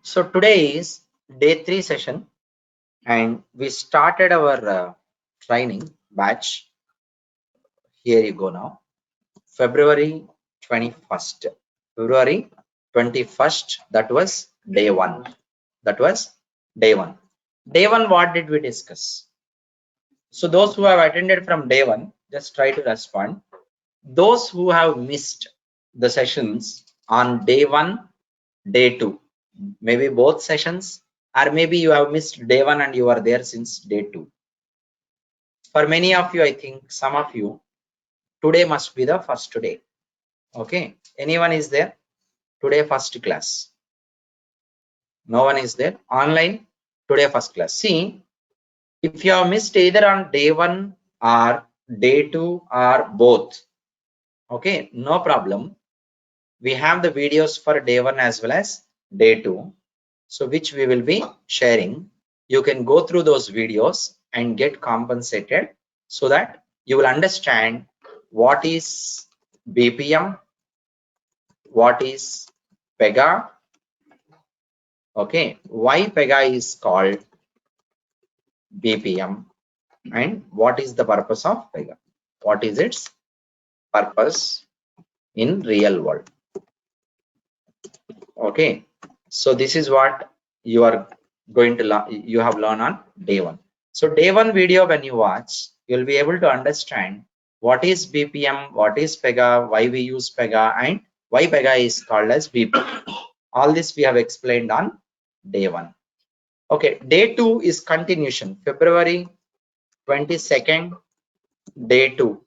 So today is day 3 session and we started our training batch. Here you go now. February 21st. February 21st, that was day 1. That was day 1. Day 1, what did we discuss? So those who have attended from day 1, just try to respond. Those who have missed the sessions on day 1, day 2, maybe both sessions, or maybe you have missed day 1 and you are there since day 2. For many of you, I think some of you, today must be the first day. Okay, anyone is there today? First class? No one is there. Online today first class. See, if you have missed either on day 1 or day 2 or both, okay, no problem. We have the videos for day 1 as well as day 2, so which we will be sharing. You can go through those videos and get compensated so that you will understand what is BPM, what is PEGA, okay, why PEGA is called BPM, and what is the purpose of PEGA, what is its purpose in real world. Okay, so this is what you are going to learn, you have learned on day 1. So day 1 video, when you watch, you'll be able to understand what is BPM, what is PEGA, why we use PEGA, and why PEGA is called as BPM. All this we have explained on day 1. Okay, day 2 is continuation. February 22nd, day 2.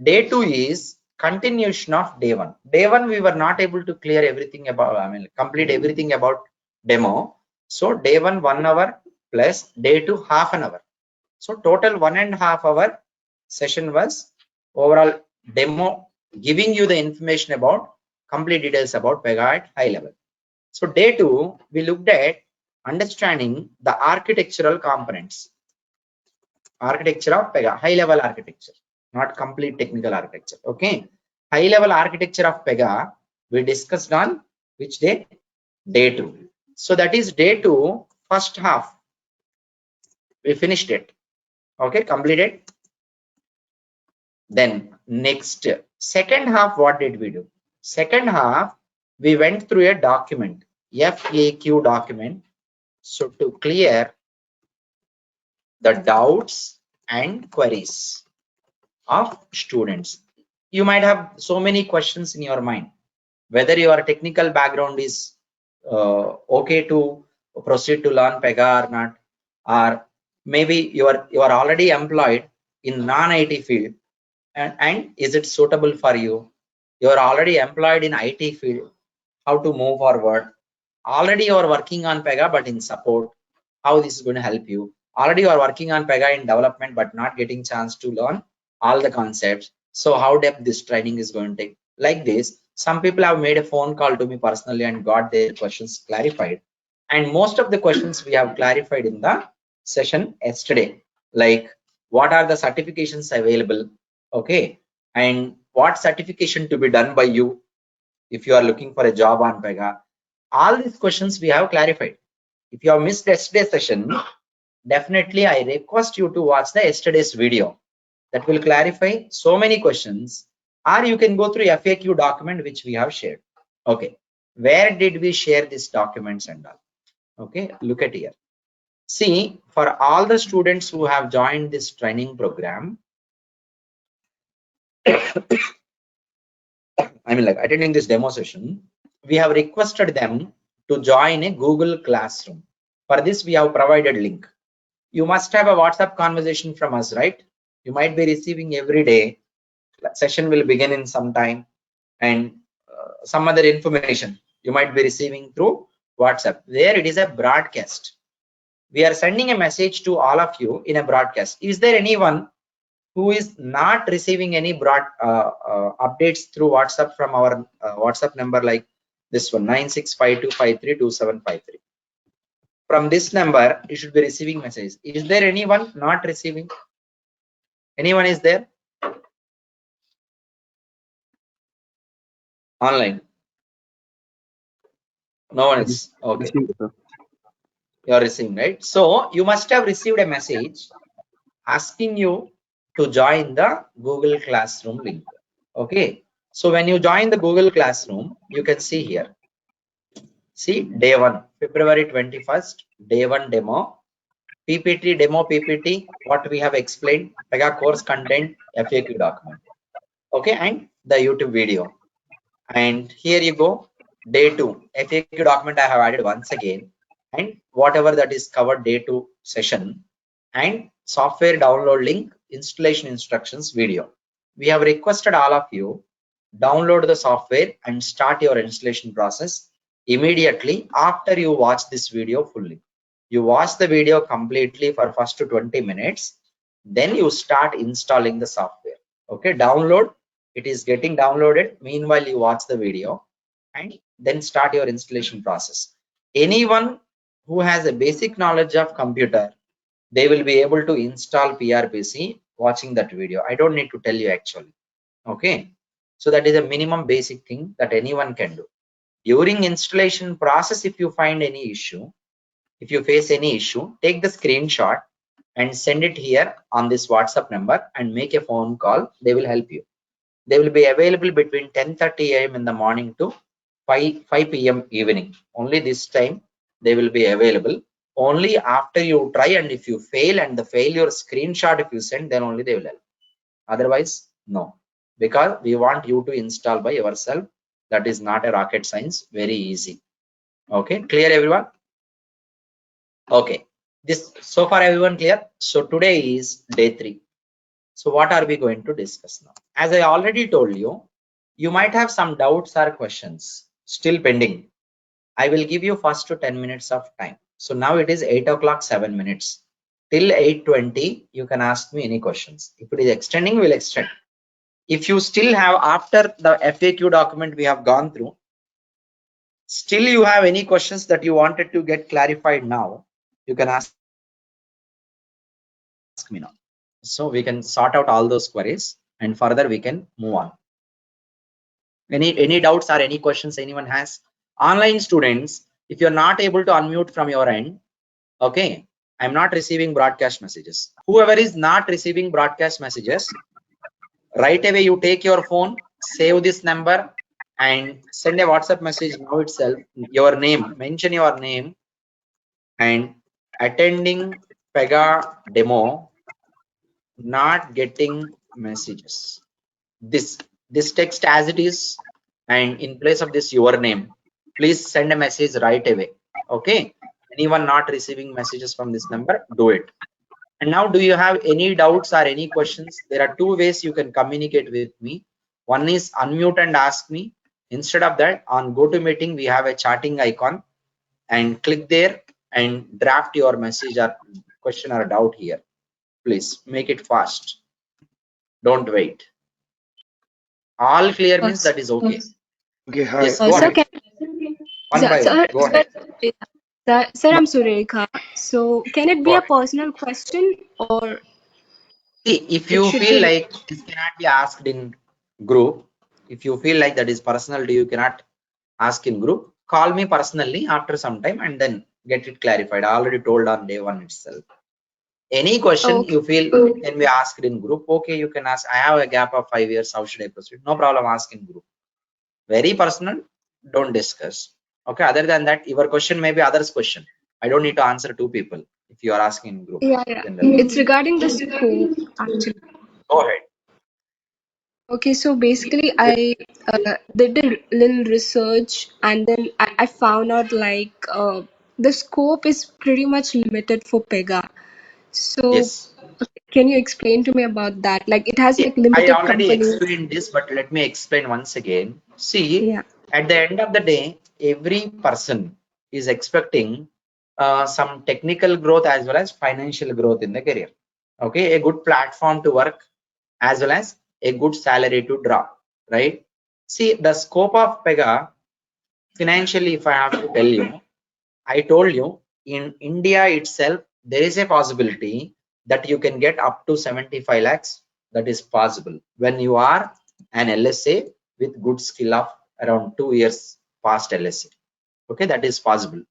Day 2 is continuation of day 1. Day 1 we were not able to clear everything about, complete everything about demo. So day 1 1 hour plus day 2 half an hour. So total 1.5 hour session was overall demo, giving you the information about complete details about PEGA at high level. So day 2 we looked at understanding the architectural components. Architecture of PEGA, high level architecture, not complete technical architecture. Okay, high level architecture of PEGA we discussed on which day? Day 2. So that is day 2 first half. We finished it. Okay, completed. Then next second half, what did we do? Second half we went through a document, FAQ document. So to clear the doubts and queries of students. You might have so many questions in your mind, whether your technical background is okay to proceed to learn PEGA or not, or maybe you are already employed in non-IT field, and is it suitable for you? You are already employed in IT field, how to move forward? Already you are working on PEGA but in support, how this is going to help you? Already you are working on PEGA in development but not getting chance to learn all the concepts. So how depth this training is going to take? Like this, some people have made a phone call to me personally and got their questions clarified. And most of the questions we have clarified in the session yesterday, like what are the certifications available, okay, and what certification to be done by you if you are looking for a job on PEGA. All these questions we have clarified. If you have missed yesterday's session, definitely I request you to watch the yesterday's video. That will clarify so many questions, or you can go through FAQ document which we have shared. Okay, where did we share these documents and all? Okay, look at here. See, for all the students who have joined this training program, like attending this demo session, we have requested them to join a Google Classroom. For this, we have provided link. You must have a WhatsApp conversation from us, right? You might be receiving every day. Session will begin in some time, and some other information you might be receiving through WhatsApp. There it is a broadcast. We are sending a message to all of you in a broadcast. Is there anyone who is not receiving any updates through WhatsApp from our WhatsApp number, like this one, 9652532753? From this number, you should be receiving messages. Is there anyone not receiving? Anyone is there? Online. No one is. Okay. You are receiving, right? So you must have received a message asking you to join the Google Classroom link. Okay. So when you join the Google Classroom, you can see here. See day 1, February 21st, day 1 demo, PPT, demo PPT, what we have explained, PEGA course content, FAQ document. Okay, and the YouTube video. And here you go, day 2, FAQ document I have added once again, and whatever that is covered day 2 session, and software download link, installation instructions video. We have requested all of you download the software and start your installation process immediately after you watch this video fully. You watch the video completely for first 20 minutes, then you start installing the software. Okay, download, it is getting downloaded. Meanwhile, you watch the video and then start your installation process. Anyone who has a basic knowledge of computer, they will be able to install PRPC watching that video. I don't need to tell you actually. Okay, so that is a minimum basic thing that anyone can do. During installation process, if you find any issue, if you face any issue, take the screenshot and send it here on this WhatsApp number and make a phone call. They will help you. They will be available between 10:30 a.m. in the morning to 5 p.m. evening. Only this time they will be available. Only after you try, and if you fail and the failure screenshot if you send, then only they will help. Otherwise, no. Because we want you to install by yourself. That is not a rocket science. Very easy. Okay, clear everyone? Okay, this so far everyone clear? So today is day 3. So what are we going to discuss now? As I already told you, you might have some doubts or questions still pending. I will give you first to 10 minutes of time. So now it is 8 o'clock 7 minutes. Till 8:20, you can ask me any questions. If it is extending, we'll extend. If you still have, after the FAQ document we have gone through, still you have any questions that you wanted to get clarified now, you can ask me now. So we can sort out all those queries and further we can move on. Any doubts or any questions anyone has? Online students, if you're not able to unmute from your end, okay, I'm not receiving broadcast messages. Whoever is not receiving broadcast messages, right away you take your phone, save this number and send a WhatsApp message now itself, your name, mention your name and attending PEGA demo, not getting messages. This text as it is, and in place of this your name, please send a message right away. Okay, anyone not receiving messages from this number, do it. And now, do you have any doubts or any questions? There are 2 ways you can communicate with me. One is unmute and ask me. Instead of that, on GoToMeeting we have a chatting icon, and click there and draft your message or question or doubt here. Please make it fast, don't wait. All clear means that is okay. Okay, hi. Yes, go Sir, ahead. One by one. Go ahead. Sir, I'm Surekha. So, can it Go be a ahead. personal question or See, if it you should feel be? like this cannot be asked in group, if you feel like that is personal to you, cannot ask in group, call me personally after some time and then get it clarified. I already told on day 1 itself. Any question Okay. you feel can be asked in group, okay, you can ask. I have a gap of 5 years, how should I proceed? No problem, ask in group. Very personal, don't discuss. Okay, other than that, your question may be others' question. I don't need to answer 2 people if you are asking in group. Yeah. Generally. It's regarding the scope, actually. Go ahead. Okay, so basically, I did a little research and then I found out like the scope is pretty much limited for PEGA. So, Yes. can you explain to me about that? Like, it has See, like I limited already companies. explained this, but let me explain once again. See, Yeah. at the end of the day, every person is expecting some technical growth as well as financial growth in the career. Okay, a good platform to work as well as a good salary to draw, right? See, the scope of PEGA financially, if I have to tell you, I told you in India itself, there is a possibility that you can get up to 75 lakhs. That is possible when you are an LSA with good skill of around 2 years past LSA. Okay, that is possible.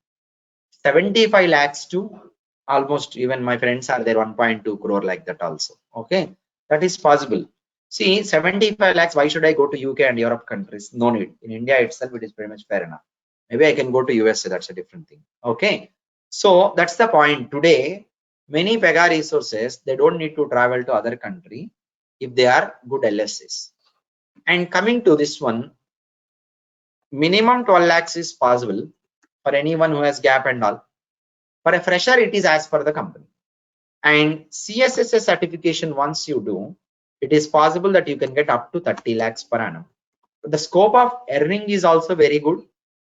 75 lakhs to almost, even my friends are there, 1.2 crore like that also. Okay, that is possible. See, 75 lakhs, why should I go to UK and Europe countries? No need. In India itself, it is pretty much fair enough. Maybe I can go to USA, that's a different thing. Okay, so that's the point. Today, many PEGA resources, they don't need to travel to other country if they are good LSs. And coming to this one, minimum 12 lakhs is possible for anyone who has gap and all. For a fresher, it is as per the company. And CSSS certification, once you do, it is possible that you can get up to 30 lakhs per annum. The scope of earning is also very good,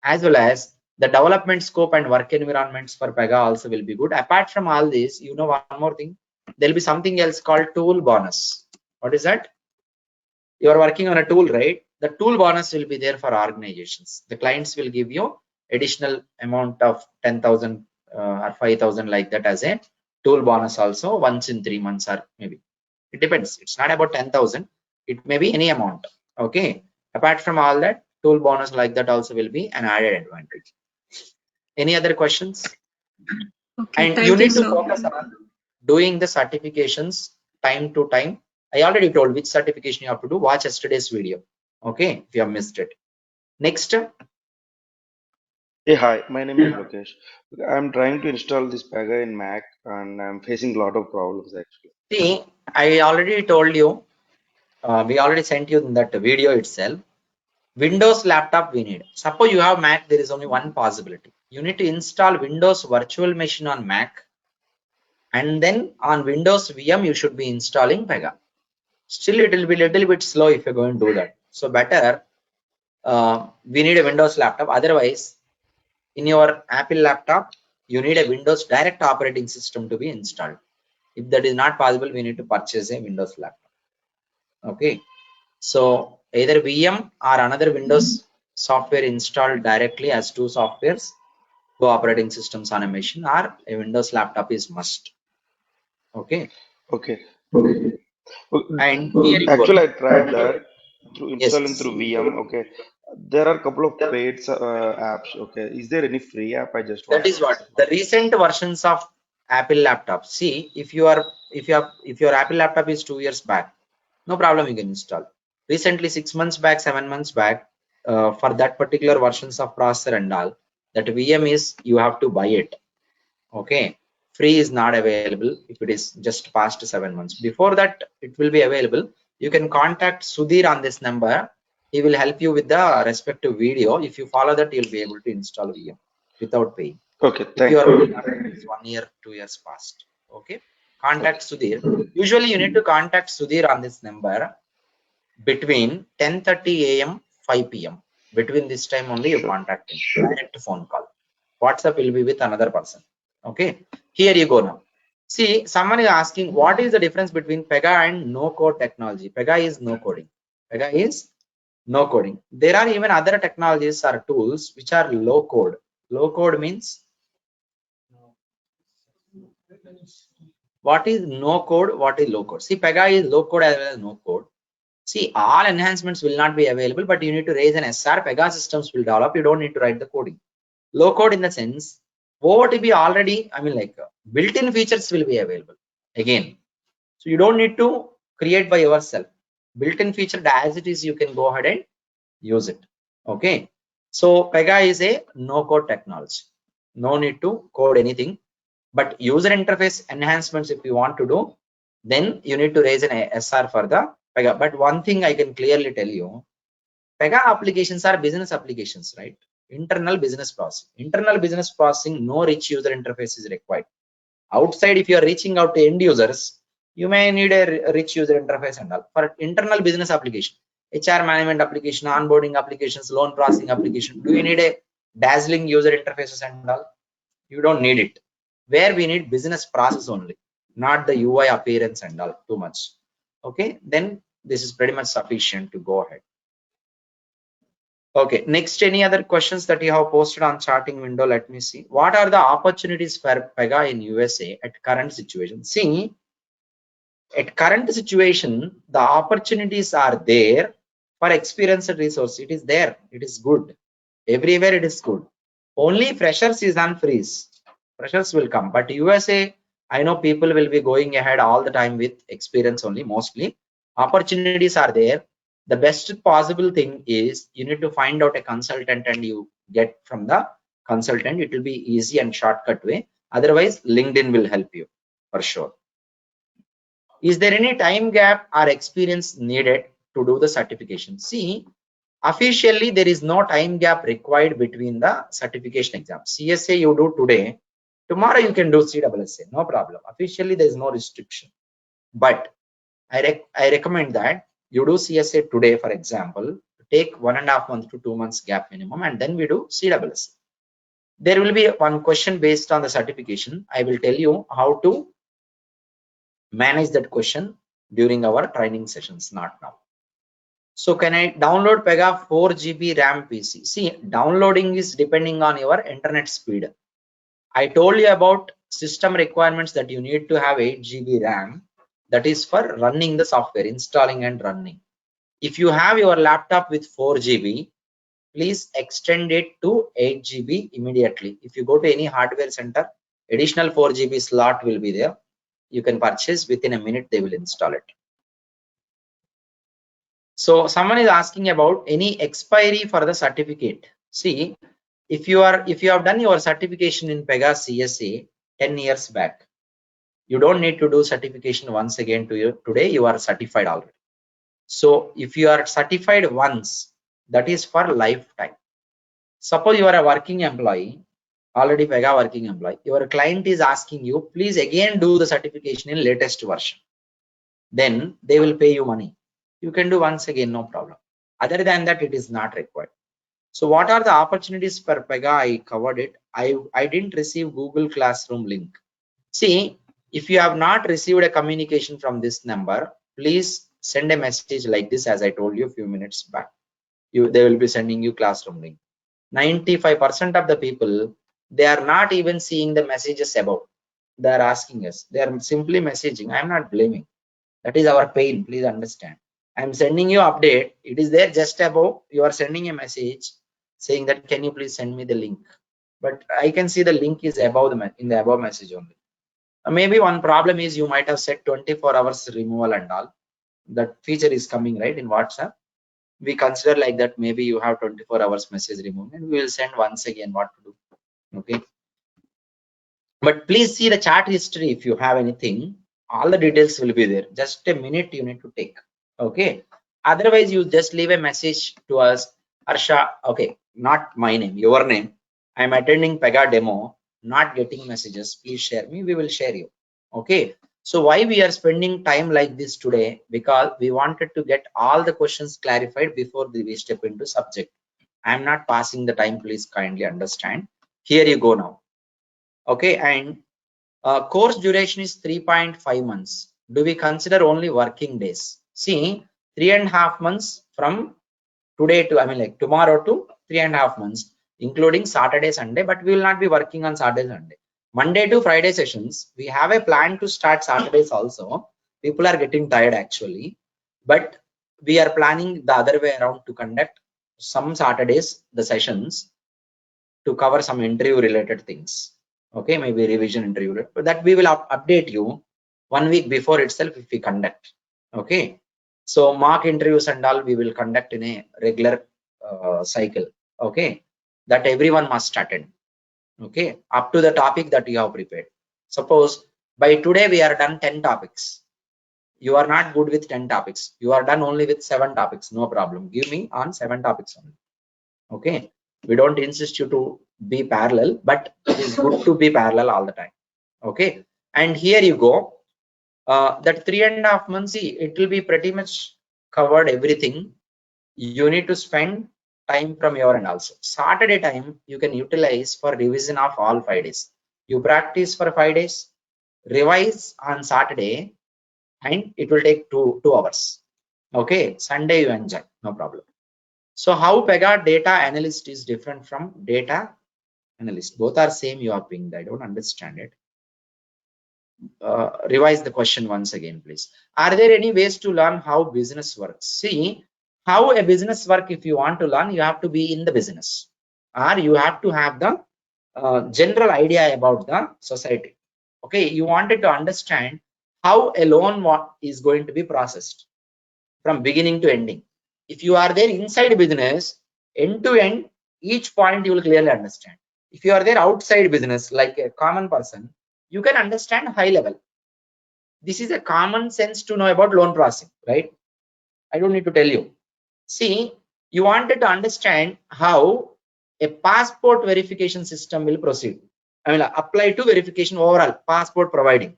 as well as the development scope and work environments for PEGA also will be good. Apart from all this, you know, one more thing, there'll be something else called tool bonus. What is that? You are working on a tool, right? The tool bonus will be there for organizations. The clients will give you additional amount of 10,000 or 5,000 like that as a tool bonus also once in 3 months, or maybe it depends. It's not about 10,000. It may be any amount. Okay. Apart from all that, tool bonus like that also will be an added advantage. Any other questions? Okay, And you thank you, need to sir. focus on doing the certifications time to time. I already told which certification you have to do. Watch yesterday's video. Okay, if you have missed it. Next, Hey, hi, my name is Lokesh. I'm trying to install this PEGA in Mac and I'm facing a lot of problems actually. see, I already told you, we already sent you in that video itself. Windows laptop we need. Suppose you have Mac, there is only one possibility. You need to install Windows virtual machine on Mac, and then on Windows VM you should be installing PEGA. Still, it will be little bit slow if you're going to do that. So better, we need a Windows laptop. Otherwise, in your Apple laptop, you need a Windows direct operating system to be installed. If that is not possible, we need to purchase a Windows laptop. Okay. So either VM or another Windows software installed directly as two softwares, two operating systems on a machine, or a Windows laptop is must. Okay. Okay. And here you go. Actually, I tried that through installing Yes. through VM. Okay. There are a couple of paid apps. Okay. Is there any free app? I just That want to is know. what the recent versions of Apple laptops. See, if your Apple laptop is 2 years back, no problem, you can install. Recently, 6 months back, 7 months back, for that particular versions of processor and all, that VM is you have to buy it. Okay, free is not available if it is just past 7 months. Before that, it will be available. You can contact Sudhir on this number. He will help you with the respective video. If you follow that, you'll be able to install VM without paying. Okay. If you Thank. are only 1 year, 2 years past. Okay, contact Okay. Sudhir. Usually, you need to contact Sudhir on this number between 10:30 a.m. 5 p.m. Between this time only you Sure. contact him. Direct phone call. WhatsApp will be with another person. Okay, here you go now. See, someone is asking what is the difference between PEGA and no code technology. PEGA is no coding. PEGA is no coding. There are even other technologies or tools which are low code. Low code means what is no code, what is low code. See, PEGA is low code as well as no code. See, all enhancements will not be available, but you need to raise an SR. PEGA systems will develop. You don't need to write the coding. Low code in the sense, OOTP already, I mean, like built-in features will be available again. So you don't need to create by yourself. Built-in feature as it is, you can go ahead and use it. Okay. So PEGA is a no-code technology. No need to code anything. But user interface enhancements, if you want to do, then you need to raise an SR for the PEGA. But one thing I can clearly tell you, PEGA applications are business applications, right? Internal business processing. Internal business processing, no rich user interface is required. Outside, if you are reaching out to end users, you may need a rich user interface and all. For internal business application, HR management application, onboarding applications, loan processing application, do you need a dazzling user interfaces and all? You don't need it. Where we need business process only, not the UI appearance and all too much. Okay, then this is pretty much sufficient to go ahead. Okay, next, any other questions that you have posted on charting window? Let me see. What are the opportunities for PEGA in USA at current situation? See, at current situation, the opportunities are there for experienced resource. It is there. It is good. Everywhere it is good. Only freshers is on freeze. Freshers will come, but USA, I know people will be going ahead all the time with experience only. Mostly opportunities are there. The best possible thing is you need to find out a consultant and you get from the consultant. It will be easy and shortcut way. Otherwise, LinkedIn will help you for sure. Is there any time gap or experience needed to do the certification? See, officially there is no time gap required between the certification exam. CSA you do today, tomorrow you can do CSA, no problem. Officially there is no restriction. But I recommend that you do CSA today, for example, take 1.5 months to 2 months gap minimum, and then we do CSA. There will be one question based on the certification. I will tell you how to manage that question during our training sessions, not now. So can I download PEGA 4 GB RAM PC? See, downloading is depending on your internet speed. I told you about system requirements that you need to have 8 GB RAM. That is for running the software, installing and running. If you have your laptop with 4 GB, please extend it to 8 GB immediately. If you go to any hardware center, additional 4 GB slot will be there. You can purchase within a minute, they will install it. So someone is asking about any expiry for the certificate. See, if you have done your certification in PEGA CSA 10 years back, you don't need to do certification once again today. You are certified already. So if you are certified once, that is for lifetime. Suppose you are a working employee, already PEGA working employee. Your client is asking you, please again do the certification in latest version. Then they will pay you money. You can do once again, no problem. Other than that, it is not required. So what are the opportunities for PEGA? I covered it. I didn't receive Google Classroom link. See, if you have not received a communication from this number, please send a message like this, as I told you a few minutes back. They will be sending you classroom link. 95% of the people, they are not even seeing the messages above. They are asking us. They are simply messaging. I am not blaming. That is our pain. Please understand. I am sending you update. It is there just above. You are sending a message saying that can you please send me the link? But I can see the link is above in the above message only. Maybe one problem is you might have set 24 hours removal and all. That feature is coming right in WhatsApp. We consider like that maybe you have 24 hours message removal and we will send once again what to do. Okay. But please see the chat history if you have anything. All the details will be there. Just a minute you need to take. Okay. Otherwise, you just leave a message to us, Harsha. Okay, not my name, your name. I'm attending PEGA demo, not getting messages. Please share me. We will share you. Okay. So why we are spending time like this today? Because we wanted to get all the questions clarified before we step into subject. I'm not passing the time. Please kindly understand. Here you go now. Okay, and course duration is 3.5 months. Do we consider only working days? See, 3.5 months from today to, I mean like tomorrow to 3.5 months, including Saturday, Sunday, but we will not be working on Saturday, Sunday. Monday to Friday sessions, we have a plan to start Saturdays also. People are getting tired actually, but we are planning the other way around to conduct some Saturdays, the sessions to cover some interview related things. Okay, maybe revision interview, but that we will update you 1 week before itself if we conduct. Okay, so mock interviews and all we will conduct in a regular cycle. Okay, that everyone must attend. Okay, up to the topic that you have prepared. Suppose by today we are done 10 topics. You are not good with 10 topics, you are done only with 7 topics, no problem, give me on 7 topics only. Okay, we don't insist you to be parallel, but it is good to be parallel all the time. Okay, and here you go. That 3.5 months, see, it will be pretty much covered everything. You need to spend time from your end also. Saturday time you can utilize for revision of all 5 days. You practice for 5 days, revise on Saturday, and it will take 2 hours. Okay, Sunday you enjoy, no problem. So how PEGA data analyst is different from data analyst? Both are same, you are pinged. I don't understand it. Revise the question once again, please. Are there any ways to learn how business works? See, how a business work, if you want to learn, you have to be in the business. or you have to have the general idea about the society. Okay, you wanted to understand how a loan is going to be processed from beginning to ending. If you are there inside business, end to end, each point you will clearly understand. If you are there outside business, like a common person, you can understand high level. This is a common sense to know about loan processing, right? I don't need to tell you. See, you wanted to understand how a passport verification system will proceed. I mean, apply to verification overall, passport providing.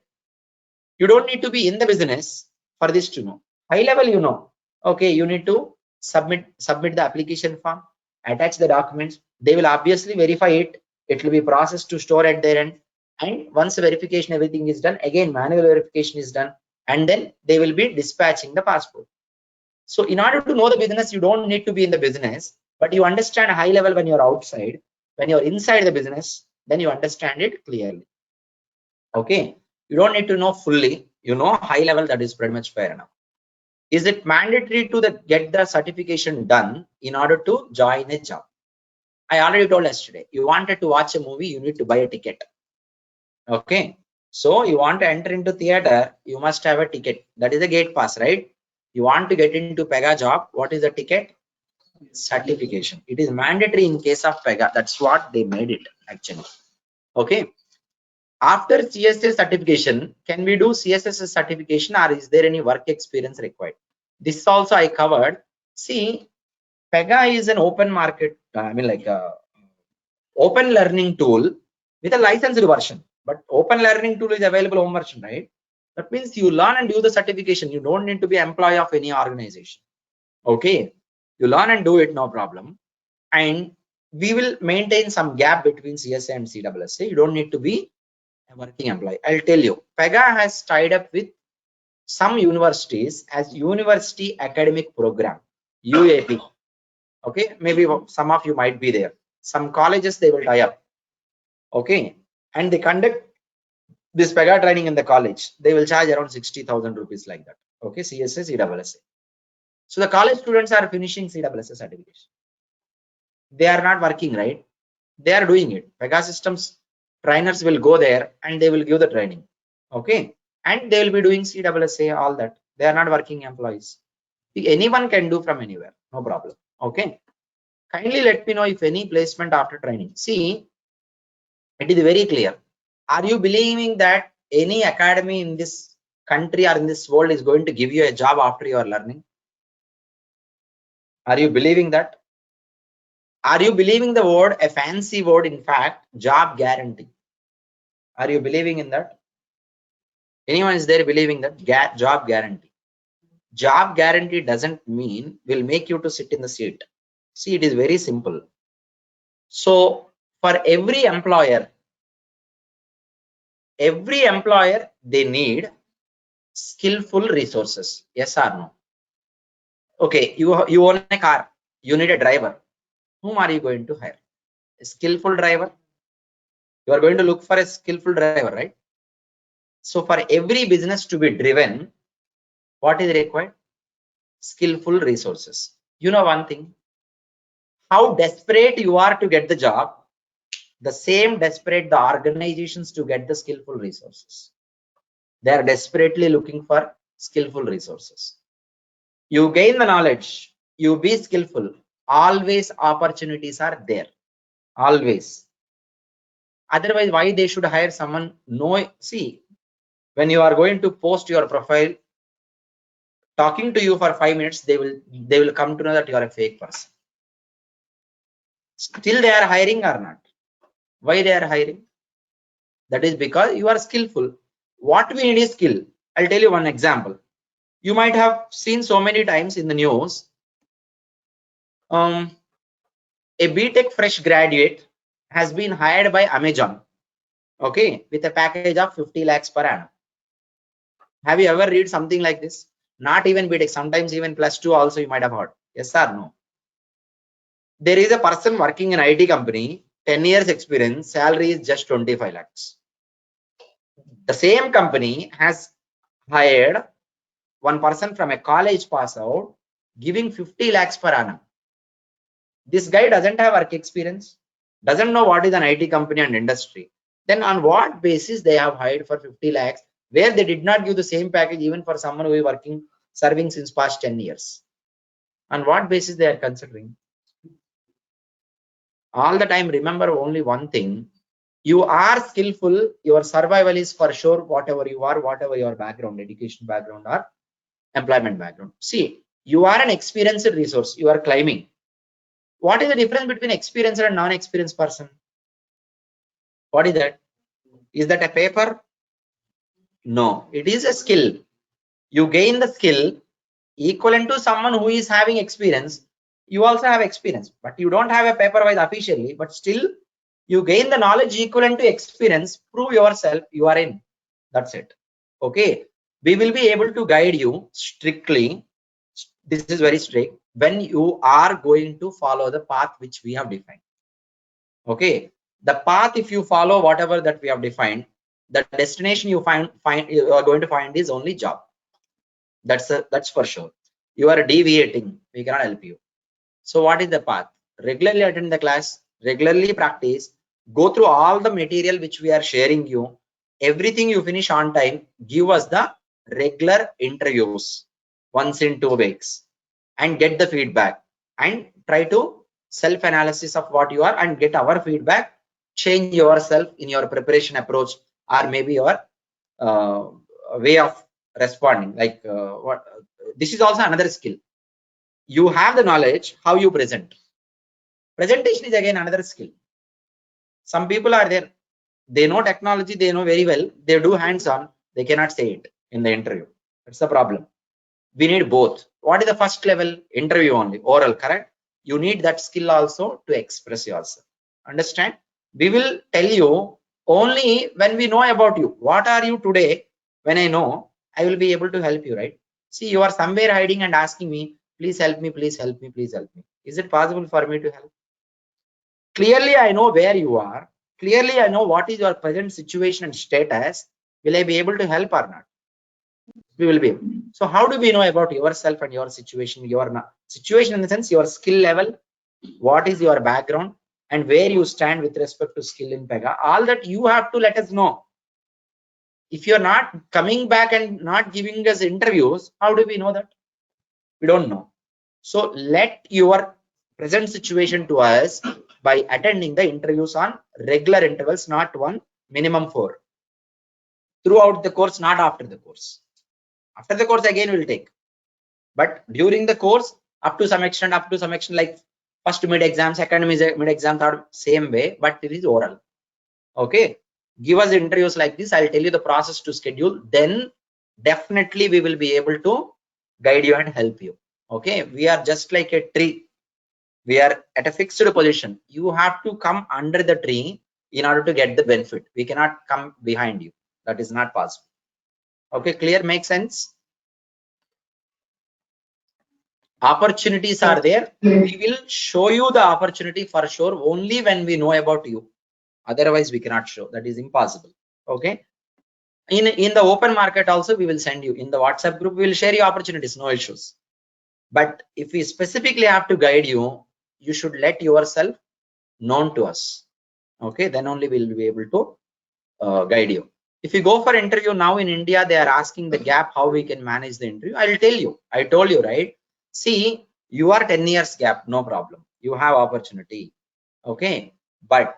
You don't need to be in the business for this to know. High level, you know. Okay, you need to submit the application form, attach the documents. They will obviously verify it. It will be processed to store at their end. And once the verification, everything is done, again manual verification is done, and then they will be dispatching the passport. So in order to know the business, you don't need to be in the business, but you understand high level when you're outside. When you're inside the business, then you understand it clearly. Okay, you don't need to know fully. You know high level, that is pretty much fair enough. Is it mandatory to get the certification done in order to join a job? I already told yesterday. You wanted to watch a movie, you need to buy a ticket. Okay, so you want to enter into theater, you must have a ticket. That is a gate pass, right? You want to get into PEGA job, what is the ticket? Certification. It is mandatory in case of PEGA. That's what they made it actually. Okay. After CSS certification, can we do CSS certification, or is there any work experience required? This also I covered. See, PEGA is an open market, I mean like a open learning tool with a licensed version. But open learning tool is available home version, right? That means you learn and do the certification. You don't need to be employee of any organization. Okay, you learn and do it, no problem. And we will maintain some gap between CSA and CWSA. You don't need to be a working employee. I'll tell you, PEGA has tied up with some universities as University Academic Program, UAP. Okay, maybe some of you might be there. Some colleges they will tie up. Okay, and they conduct this PEGA training in the college. They will charge around 60,000 rupees like that. Okay, CSA, CWSA. So the college students are finishing CWSA certification. They are not working, right? They are doing it. PEGA systems trainers will go there and they will give the training. Okay, and they will be doing CWSA, all that. They are not working employees. Anyone can do from anywhere, no problem. Okay, kindly let me know if any placement after training. See, it is very clear. Are you believing that any academy in this country or in this world is going to give you a job after you are learning? Are you believing that? Are you believing the word, a fancy word, in fact, job guarantee? Are you believing in that? Anyone is there believing that job guarantee? Job guarantee doesn't mean will make you to sit in the seat. See, it is very simple. So for every employer, they need skillful resources. Yes or no? Okay, you own a car, you need a driver. Whom are you going to hire? A skillful driver. You are going to look for a skillful driver, right? So for every business to be driven, what is required? Skillful resources. You know one thing, how desperate you are to get the job, the same desperate the organizations to get the skillful resources. They are desperately looking for skillful resources. You gain the knowledge, you be skillful, always opportunities are there, always. Otherwise, why they should hire someone? No, see, when you are going to post your profile, talking to you for 5 minutes, they will come to know that you are a fake person. Still they are hiring or not? Why they are hiring? That is because you are skillful. What we need is skill. I'll tell you one example. You might have seen so many times in the news, a BTech fresh graduate has been hired by Amazon, okay, with a package of 50 lakhs per annum. Have you ever read something like this? Not even BTech, sometimes even +2 also you might have heard. Yes or no? There is a person working in IT company, 10 years experience, salary is just 25 lakhs. The same company has hired one person from a college pass out, giving 50 lakhs per annum. This guy doesn't have work experience. doesn't know what is an IT company and industry, then on what basis they have hired for 50 lakhs, where they did not give the same package even for someone who is working, serving since past 10 years? On what basis they are considering? All the time, remember only one thing. You are skillful, your survival is for sure, whatever you are, whatever your background, education background or employment background. See, you are an experienced resource, you are climbing. What is the difference between experienced and non-experienced person? What is that? Is that a paper? No, it is a skill. You gain the skill equivalent to someone who is having experience. You also have experience, but you don't have a paper wise officially, but still you gain the knowledge equivalent to experience. Prove yourself, you are in. That's it. Okay, we will be able to guide you strictly. This is very strict when you are going to follow the path which we have defined. Okay, the path, if you follow whatever that we have defined, the destination you you are going to find is only job. That's for sure. You are deviating, we cannot help you. So what is the path? Regularly attend the class, regularly practice, go through all the material which we are sharing you. Everything you finish on time. Give us the regular interviews once in 2 weeks and get the feedback and try to self-analysis of what you are and get our feedback. Change yourself in your preparation approach or maybe your uh, way of responding. Like this is also another skill. You have the knowledge, how you present. Presentation is again another skill. Some people are there, they know technology, they know very well, they do hands-on, they cannot say it in the interview. That's the problem. We need both. What is the first level? Interview only, oral, correct? You need that skill also to express yourself. Understand? We will tell you only when we know about you. What are you today? When I know, I will be able to help you, right? See, you are somewhere hiding and asking me, please help me, please help me, please help me. Is it possible for me to help? Clearly, I know where you are. Clearly, I know what is your present situation and status. Will I be able to help or not? We will be able. So how do we know about yourself and your situation? Your situation in the sense, your skill level, what is your background, and where you stand with respect to skill in PEGA. All that you have to let us know. If you're not coming back and not giving us interviews, how do we know that? We don't know. So let your present situation to us by attending the interviews on regular intervals, not one, minimum 4. Throughout the course, not after the course. After the course, again, we'll take. But during the course, up to some extent, like first mid-exam, second mid-exam, third, same way, but it is oral. Okay. Give us interviews like this. I'll tell you the process to schedule. Then definitely we will be able to guide you and help you. Okay. We are just like a tree. We are at a fixed position. You have to come under the tree in order to get the benefit. We cannot come behind you. That is not possible. Okay, clear? Makes sense? Opportunities are there. We will show you the opportunity for sure only when we know about you. Otherwise, we cannot show. That is impossible. Okay. In the open market also, we will send you in the WhatsApp group. We will share you opportunities, no issues. But if we specifically have to guide you, you should let yourself known to us. Okay, then only we'll be able to guide you. If you go for interview now in India, they are asking the gap, how we can manage the interview. I'll tell you. I told you, right? See, you are 10 years gap, no problem. You have opportunity. Okay, but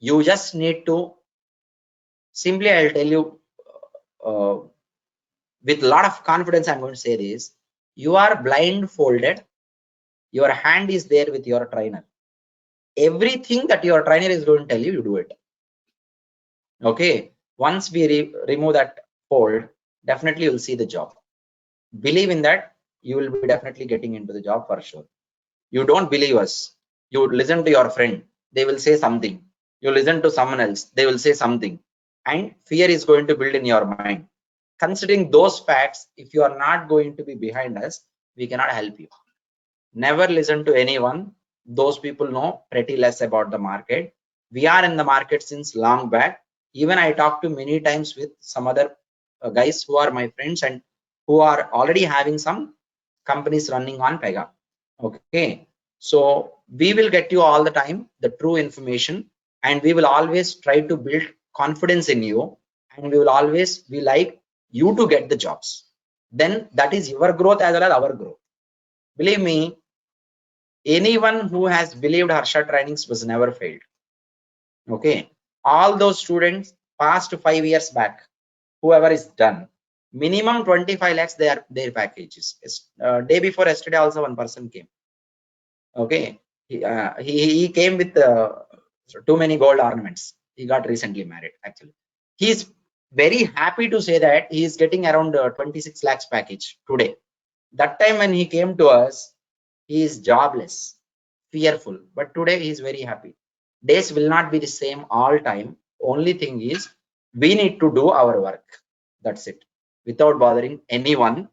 you just need to simply, I'll tell you with a lot of confidence, I'm going to say this. You are blindfolded. Your hand is there with your trainer. Everything that your trainer is going to tell you, you do it. Okay. Once we remove that fold, definitely you'll see the job. Believe in that, you will be definitely getting into the job for sure. You don't believe us. You listen to your friend, they will say something. You listen to someone else, they will say something. And fear is going to build in your mind. Considering those facts, if you are not going to be behind us, we cannot help you. Never listen to anyone. Those people know pretty less about the market. We are in the market since long back. Even I talked to many times with some other guys who are my friends and who are already having some companies running on PEGA. Okay. So we will get you all the time the true information, and we will always try to build confidence in you, and we will always be like you to get the jobs. Then that is your growth as well as our growth. Believe me, anyone who has believed Harsha Trainings was never failed. Okay, all those students past 5 years back, whoever is done, minimum 25 lakhs their packages. Day before yesterday also one person came. Okay, he came with too many gold ornaments. He got recently married actually. He's very happy to say that he is getting around 26 lakhs package today. That time when he came to us, he is jobless, fearful, but today he is very happy. Days will not be the same all time. Only thing is we need to do our work. That's it, without bothering anyone.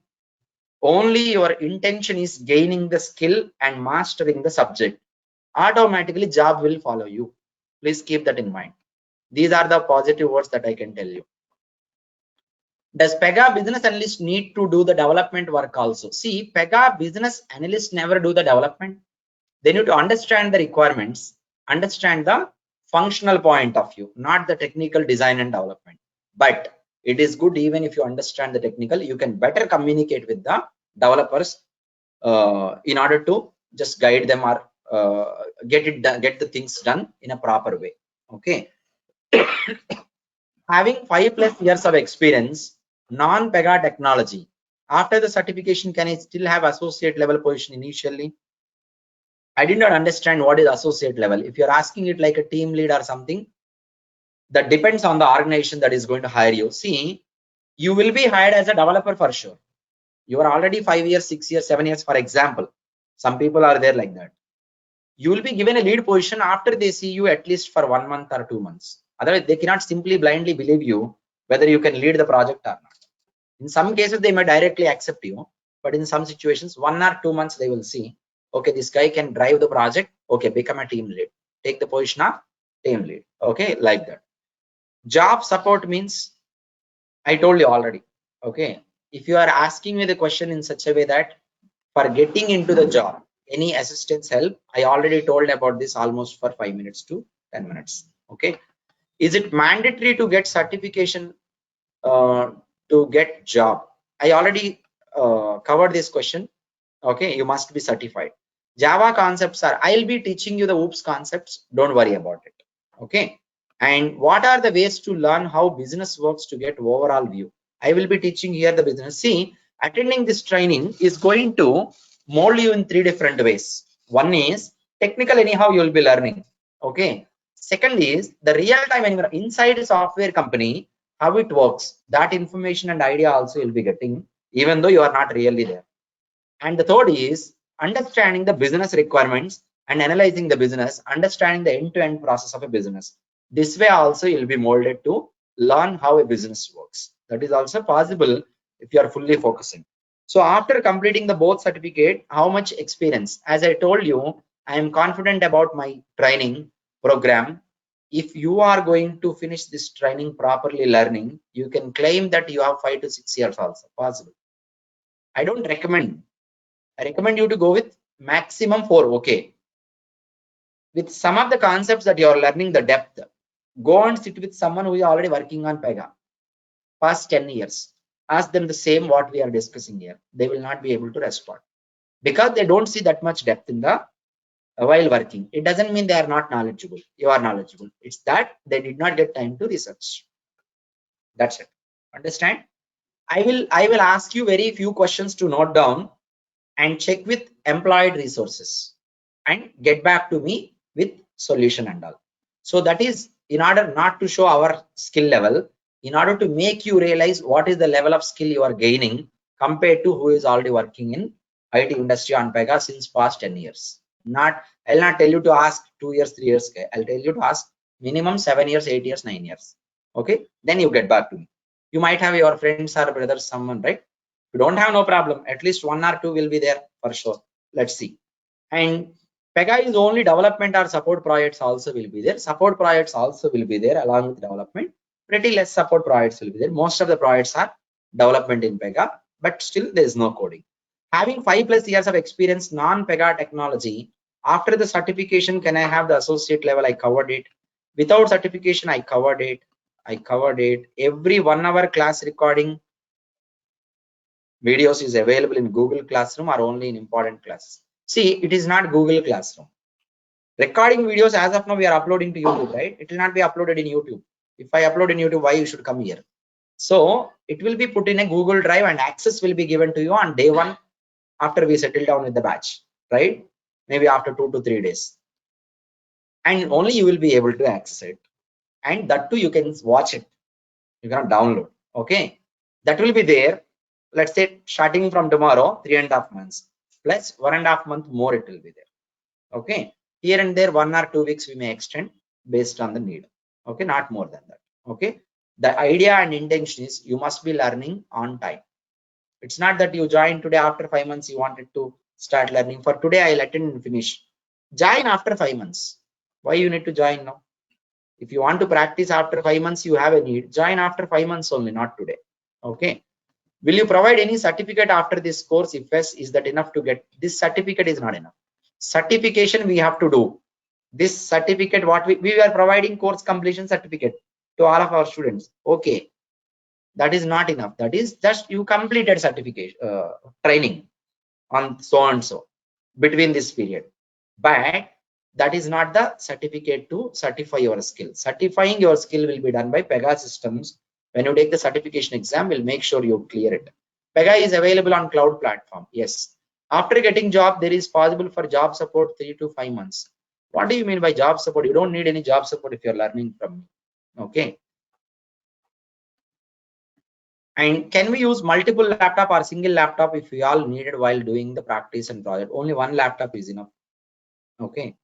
Only your intention is gaining the skill and mastering the subject. Automatically job will follow you. Please keep that in mind. These are the positive words that I can tell you. Does PEGA business analyst need to do the development work also? See, PEGA business analyst never do the development. They need to understand the requirements, understand the functional point of view, not the technical design and development. But it is good even if you understand the technical, you can better communicate with the developers in order to just guide them or get the things done in a proper way. Okay. Having 5+ years of experience, non-PEGA technology, after the certification, can I still have associate level position initially? I did not understand what is associate level. If you're asking it like a team lead or something, that depends on the organization that is going to hire you. See, you will be hired as a developer for sure. You are already 5 years, 6 years, 7 years, for example. Some people are there like that. You will be given a lead position after they see you at least for 1 month or 2 months. Otherwise, they cannot simply blindly believe you whether you can lead the project or not. In some cases, they may directly accept you, but in some situations, 1 or 2 months, they will see, okay, this guy can drive the project. Okay, become a team lead. Take the position of team lead. Okay, like that. Job support means, I told you already. Okay, if you are asking me the question in such a way that for getting into the job, any assistance help, I already told about this almost for 5 minutes to 10 minutes. Okay, is it mandatory to get certification to get job? I already covered this question. Okay, you must be certified. Java concepts are, I'll be teaching you the OOPS concepts, don't worry about it. Okay, and what are the ways to learn how business works to get overall view? I will be teaching here the business. See, attending this training is going to mold you in 3 different ways. One is technical, anyhow you will be learning. Okay, second is the real time when you're inside a software company, how it works, that information and idea also you'll be getting even though you are not really there. And the third is understanding the business requirements and analyzing the business, understanding the end-to-end process of a business. This way also you'll be molded to learn how a business works. That is also possible if you are fully focusing. So after completing the both certificate, how much experience? As I told you, I am confident about my training program. If you are going to finish this training properly learning, you can claim that you have 5 to 6 years also possible. I don't recommend. I recommend you to go with maximum 4. Okay. With some of the concepts that you are learning the depth, go and sit with someone who is already working on PEGA past 10 years. Ask them the same what we are discussing here. They will not be able to respond because they don't see that much depth in the while working. It doesn't mean they are not knowledgeable. You are knowledgeable. It's that they did not get time to research. That's it. Understand? I will ask you very few questions to note down and check with employed resources and get back to me with solution and all. So that is in order not to show our skill level, in order to make you realize what is the level of skill you are gaining compared to who is already working in IT industry on PEGA since past 10 years. I'll not tell you to ask 2 years, 3 years. I'll tell you to ask minimum 7 years, 8 years, 9 years. Okay, then you get back to me. You might have your friends or brothers, someone, right? You don't have no problem. At least 1 or 2 will be there for sure. Let's see. And PEGA is only development or support projects also will be there. Support projects also will be there along with development. Pretty less support projects will be there. Most of the projects are development in PEGA, but still there is no coding. Having 5+ years of experience non-PEGA technology, After the certification, can I have the associate level? I covered it. Without certification, I covered it. Every 1 hour class recording videos is available in Google Classroom or only in important classes. See, it is not Google Classroom. Recording videos as of now we are uploading to YouTube, right? It will not be uploaded in YouTube. If I upload in YouTube, why you should come here? So it will be put in a Google Drive and access will be given to you on day 1 after we settle down with the batch, right? Maybe after 2 to 3 days. And only you will be able to access it. And that too, you can watch it. You cannot download. Okay. That will be there. Let's say starting from tomorrow, 3.5 months plus 1.5 month more, it will be there. Okay. Here and there, 1 or 2 weeks we may extend based on the need. Okay. Not more than that. Okay. The idea and intention is you must be learning on time. It's not that you join today, after 5 months you wanted to start learning. For today, I'll attend and finish. Join after 5 months. Why you need to join now? If you want to practice after 5 months, you have a need. Join after 5 months only, not today. Okay. Will you provide any certificate after this course? If yes, is that enough to get? This certificate is not enough. Certification we have to do. This certificate, what we are providing course completion certificate to all of our students. Okay. That is not enough. That is just you completed certification training on so and so between this period. But that is not the certificate to certify your skill. Certifying your skill will be done by PEGA systems. When you take the certification exam, we'll make sure you clear it. PEGA is available on cloud platform. Yes. After getting job, there is possible for job support 3 to 5 months. What do you mean by job support? You don't need any job support if you're learning from me. Okay. And can we use multiple laptop or single laptop if we all needed while doing the practice and project? Only one laptop is enough. Okay.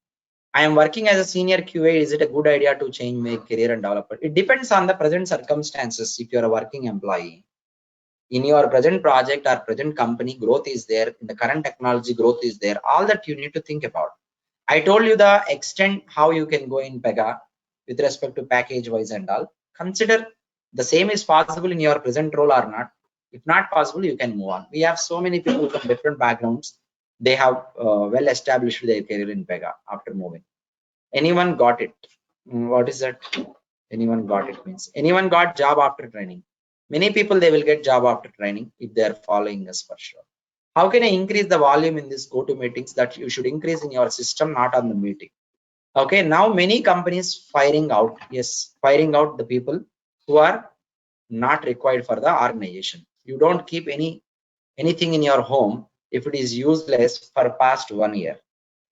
I am working as a senior QA. Is it a good idea to change my career and developer? It depends on the present circumstances. If you're a working employee, in your present project or present company, growth is there. In the current technology, growth is there. All that you need to think about. I told you the extent how you can go in PEGA with respect to package wise and all. Consider the same is possible in your present role or not. If not possible, you can move on. We have so many people from different backgrounds. They have well established their career in PEGA after moving. Anyone got it? What is that? Anyone got it means anyone got job after training. Many people they will get job after training if they are following us for sure. How can I increase the volume in this go-to meetings? That you should increase in your system, not on the meeting. Okay, now many companies firing out, yes, firing out the people who are not required for the organization. You don't keep anything in your home if it is useless for past 1 year,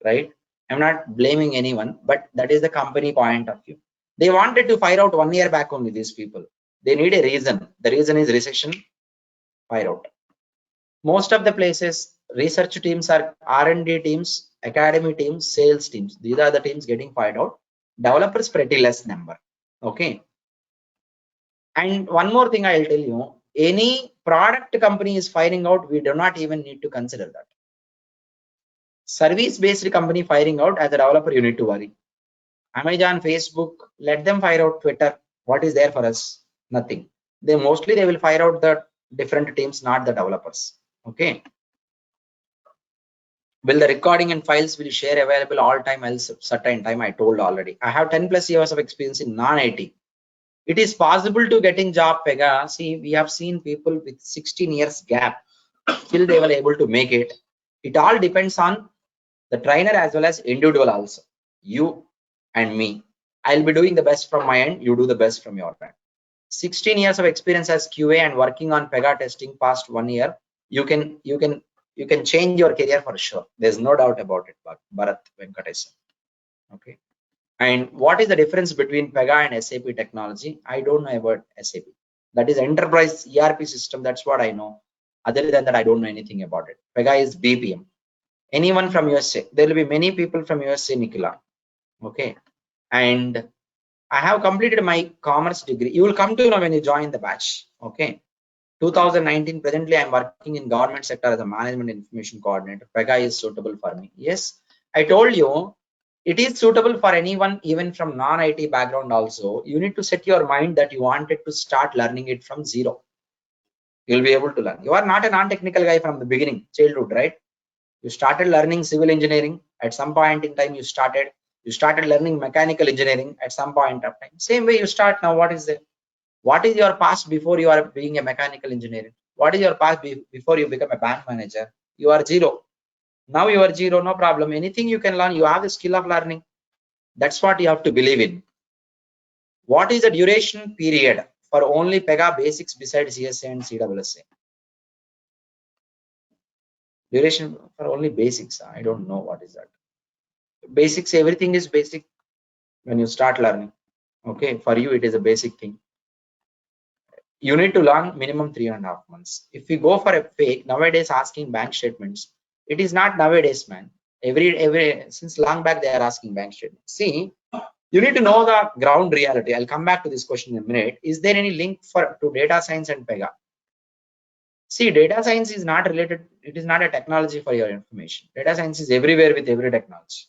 right? I'm not blaming anyone, but that is the company point of view. They wanted to fire out 1 year back only, these people. They need a reason. The reason is recession, fire out. Most of the places, research teams are R&D teams, academy teams, sales teams. These are the teams getting fired out. Developers pretty less number. Okay. And one more thing I'll tell you, any product company is firing out, we do not even need to consider that. Service-based company firing out, as a developer, you need to worry. Amazon, Facebook, let them fire out. Twitter, what is there for us? Nothing. They will fire out the different teams, not the developers. Okay. Will the recording and files will share available all time else certain time? I told already. I have 10 plus years of experience in non-IT. It is possible to getting job PEGA. See, we have seen people with 16 years gap, still they were able to make it. It all depends on the trainer as well as individual also. You and me. I'll be doing the best from my end. You do the best from your end. 16 years of experience as QA and working on PEGA testing past 1 year. You can change your career for sure. There's no doubt about it, Bharat Venkatesan. Okay. And what is the difference between PEGA and SAP technology? I don't know about SAP. That is enterprise ERP system. That's what I know. Other than that, I don't know anything about it. PEGA is BPM. Anyone from USA? There will be many people from USA, Nicola. Okay. And I have completed my commerce degree. You will come to know when you join the batch. Okay. 2019, presently I'm working in government sector as a management information coordinator. PEGA is suitable for me. Yes, I told you it is suitable for anyone, even from non-IT background also. You need to set your mind that you wanted to start learning it from zero. You'll be able to learn. You are not a non-technical guy from the beginning, childhood, right? You started learning civil engineering. At some point in time, you started learning mechanical engineering at some point of time. Same way you start now. What is it? What is your past before you are being a mechanical engineer? What is your past before you become a bank manager? You are zero. Now you are zero, no problem. Anything you can learn, you have the skill of learning. That's what you have to believe in. What is the duration period for only PEGA basics besides CSA and CWSA? Duration for only basics. I don't know what is that. Basics, everything is basic when you start learning. Okay, for you it is a basic thing. You need to learn minimum 3.5 months. If you go for a fake nowadays asking bank statements, it is not nowadays, man. Every since long back they are asking bank statements. See, you need to know the ground reality. I'll come back to this question in a minute. Is there any link to data science and PEGA? See, data science is not related, it is not a technology for your information. Data science is everywhere with every technology.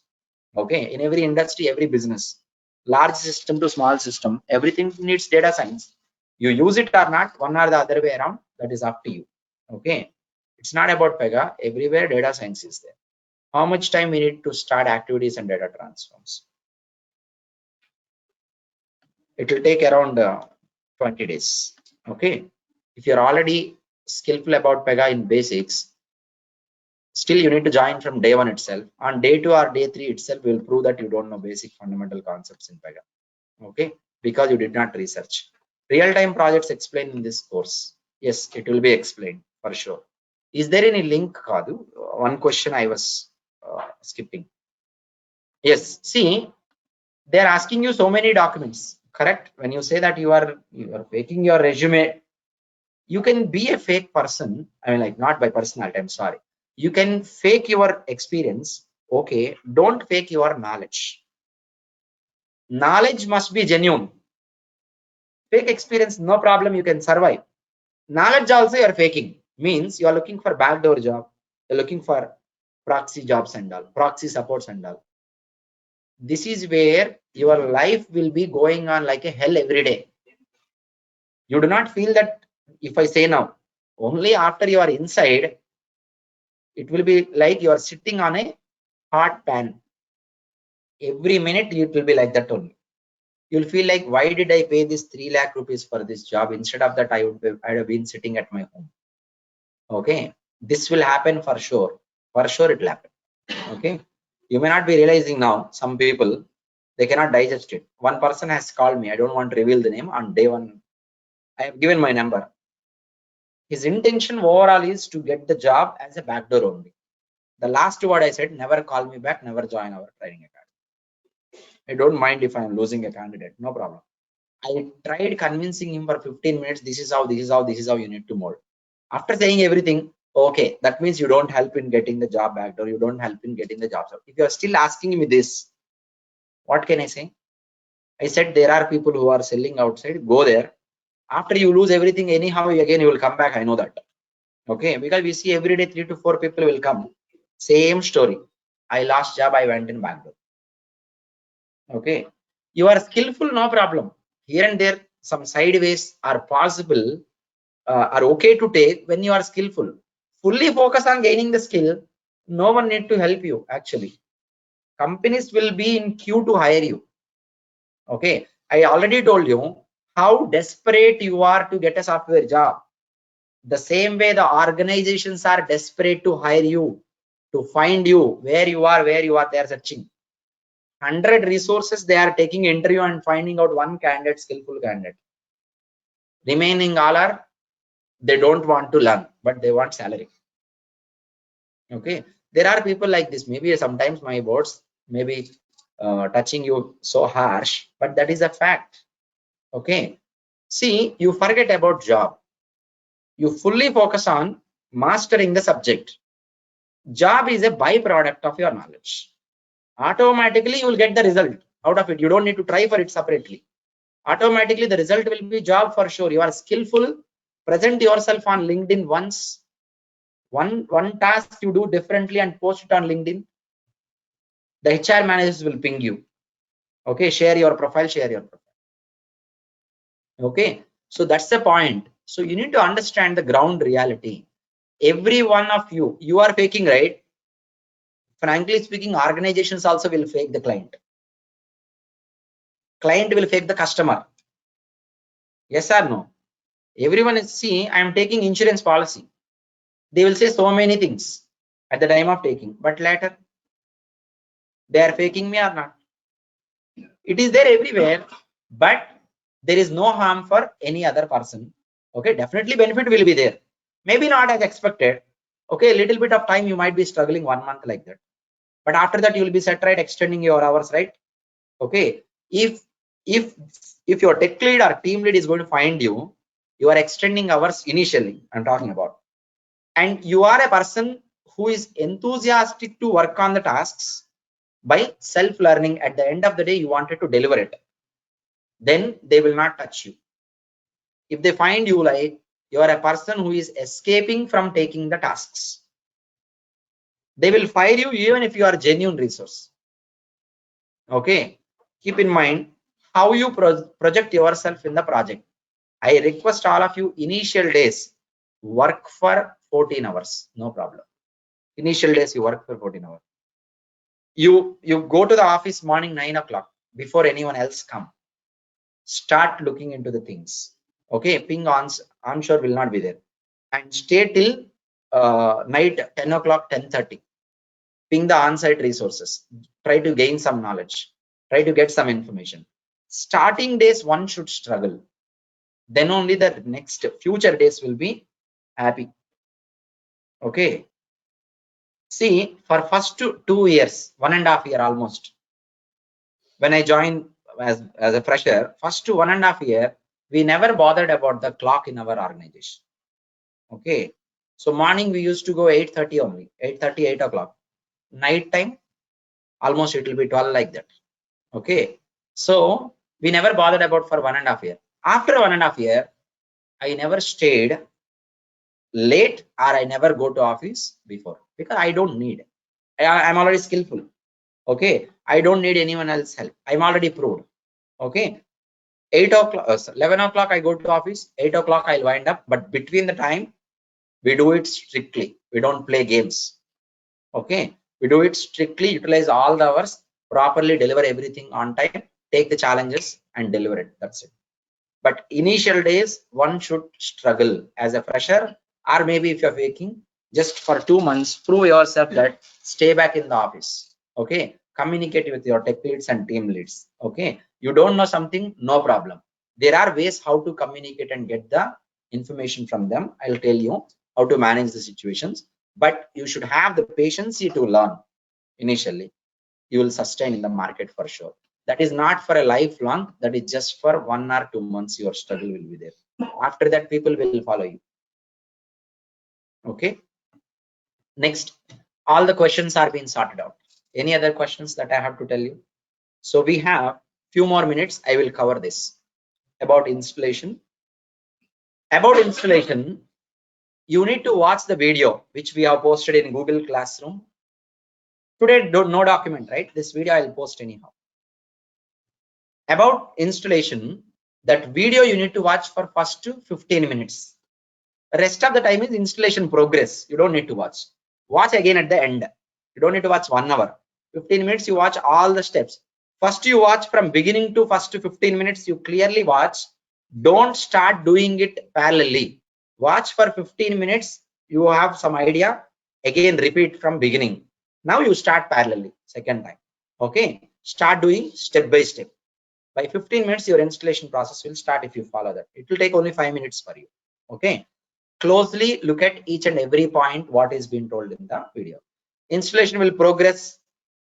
Okay, in every industry, every business, large system to small system, everything needs data science. You use it or not, one or the other way around, that is up to you. Okay, it's not about PEGA, everywhere data science is there. How much time we need to start activities and data transforms? It will take around 20 days. Okay, if you're already skillful about PEGA in basics, still you need to join from day one itself. On day 2 or day 3 itself will prove that you don't know basic fundamental concepts in PEGA. Okay, because you did not research. Real-time projects explained in this course. Yes, it will be explained for sure. Is there any link, Kadu? One question I was skipping. Yes, see, they're asking you so many documents, correct? When you say that you are faking your resume, you can be a fake person. I mean, like, not by personality, I'm sorry. You can fake your experience. Okay, don't fake your knowledge. Knowledge must be genuine. Fake experience, no problem, you can survive. Knowledge also you are faking. Means you are looking for backdoor job. You're looking for proxy jobs and all, proxy supports and all. This is where your life will be going on like a hell every day. You do not feel that if I say now, only after you are inside, it will be like you are sitting on a hot pan. Every minute it will be like that only. You'll feel like, why did I pay this 3 lakh rupees for this job? Instead of that, I'd have been sitting at my home. Okay, this will happen for sure. For sure it will happen. Okay, you may not be realizing now. Some people, they cannot digest it. One person has called me. I don't want to reveal the name. On day 1, I have given my number. His intention overall is to get the job as a backdoor only. The last word I said, never call me back, never join our training academy. I don't mind if I am losing a candidate, no problem. I tried convincing him for 15 minutes. This is how you need to mold. After saying everything, okay, that means you don't help in getting the job back, or you don't help in getting the job. If you are still asking me this, what can I say? I said there are people who are selling outside. Go there. After you lose everything, anyhow, again you will come back. I know that. Okay, because we see every day 3 to 4 people will come. Same story. I lost job. I went in Bangalore. Okay, you are skillful, no problem. Here and there, some sideways are possible. Are okay to take when you are skillful. Fully focus on gaining the skill. No one need to help you actually. Companies will be in queue to hire you. Okay, I already told you how desperate you are to get a software job. The same way the organizations are desperate to hire you, to find you where you are, they are searching. 100 resources they are taking interview and finding out one candidate, skillful candidate. Remaining all are, they don't want to learn, but they want salary. Okay, there are people like this. Maybe sometimes my words may be touching you so harsh, but that is a fact. Okay, see, you forget about job. You fully focus on mastering the subject. Job is a byproduct of your knowledge. Automatically you will get the result out of it. You don't need to try for it separately. Automatically the result will be job for sure. You are skillful. Present yourself on LinkedIn once. One task you do differently and post it on LinkedIn. The HR managers will ping you. Okay, share your profile. Okay, so that's the point. So you need to understand the ground reality. Every one of you are faking, right? Frankly speaking, organizations also will fake the client. Client will fake the customer. Yes or no? Everyone is see, I am taking insurance policy. They will say so many things at the time of taking, but later they are faking me or not. It is there everywhere, but there is no harm for any other person. Okay, definitely benefit will be there. Maybe not as expected. Okay, a little bit of time you might be struggling 1 month like that, but after that you will be set, right, extending your hours, right? Okay, if if if your tech lead or team lead is going to find you, you are extending hours initially. I'm talking about, and you are a person who is enthusiastic to work on the tasks by self-learning. At the end of the day, you wanted to deliver it, then they will not touch you. If they find you like you are a person who is escaping from taking the tasks, they will fire you even if you are a genuine resource. Okay, keep in mind how you project yourself in the project. I request all of you, initial days work for 14 hours, no problem. Initial days you work for 14 hours. You go to the office morning 9 o'clock before anyone else come. Start looking into the things. Okay, ping onshore will not be there, and stay till night 10 o'clock, 10:30. Ping the on-site resources. Try to gain some knowledge. Try to get some information. Starting days one should struggle. Then only the next future days will be happy. Okay. See, for first 2 years, 1.5 years almost, when I joined as a fresher, first 1.5 years, we never bothered about the clock in our organization. Okay. So morning we used to go 8:30 only, 8:30, 8 o'clock. Night time, almost it will be 12 like that. Okay. So we never bothered about for 1.5 years. After 1.5 years, I never stayed late or I never go to office before, because I don't need. I'm already skillful. Okay. I don't need anyone else's help. I'm already proved. Okay. 8 o'clock, 11 o'clock I go to office, 8 o'clock I'll wind up, but between the time we do it strictly. We don't play games. Okay. We do it strictly, utilize all the hours, properly deliver everything on time, take the challenges and deliver it. That's it. But initial days, one should struggle as a fresher, or maybe if you're faking, just for 2 months, prove yourself that stay back in the office. Okay. Communicate with your tech leads and team leads. Okay. You don't know something, no problem. There are ways how to communicate and get the information from them. I'll tell you how to manage the situations, but you should have the patience to learn initially. You will sustain in the market for sure. That is not for a lifelong, that is just for 1 or 2 months your struggle will be there. After that people will follow you. Okay. Next, all the questions are being sorted out. Any other questions that I have to tell you? So we have few more minutes. I will cover this about installation. About installation, you need to watch the video which we have posted in Google Classroom. Today, no document, right? This video I'll post anyhow. About installation, that video you need to watch for first 15 minutes. Rest of the time is installation progress. You don't need to watch. Watch again at the end. You don't need to watch 1 hour. 15 minutes, you watch all the steps. First, you watch from beginning to first 15 minutes. You clearly watch. Don't start doing it parallelly. Watch for 15 minutes. You have some idea. Again, repeat from beginning. Now you start parallelly. Second time. Okay. Start doing step by step. By 15 minutes, your installation process will start if you follow that. It will take only 5 minutes for you. Okay. Closely look at each and every point what is being told in the video. Installation will progress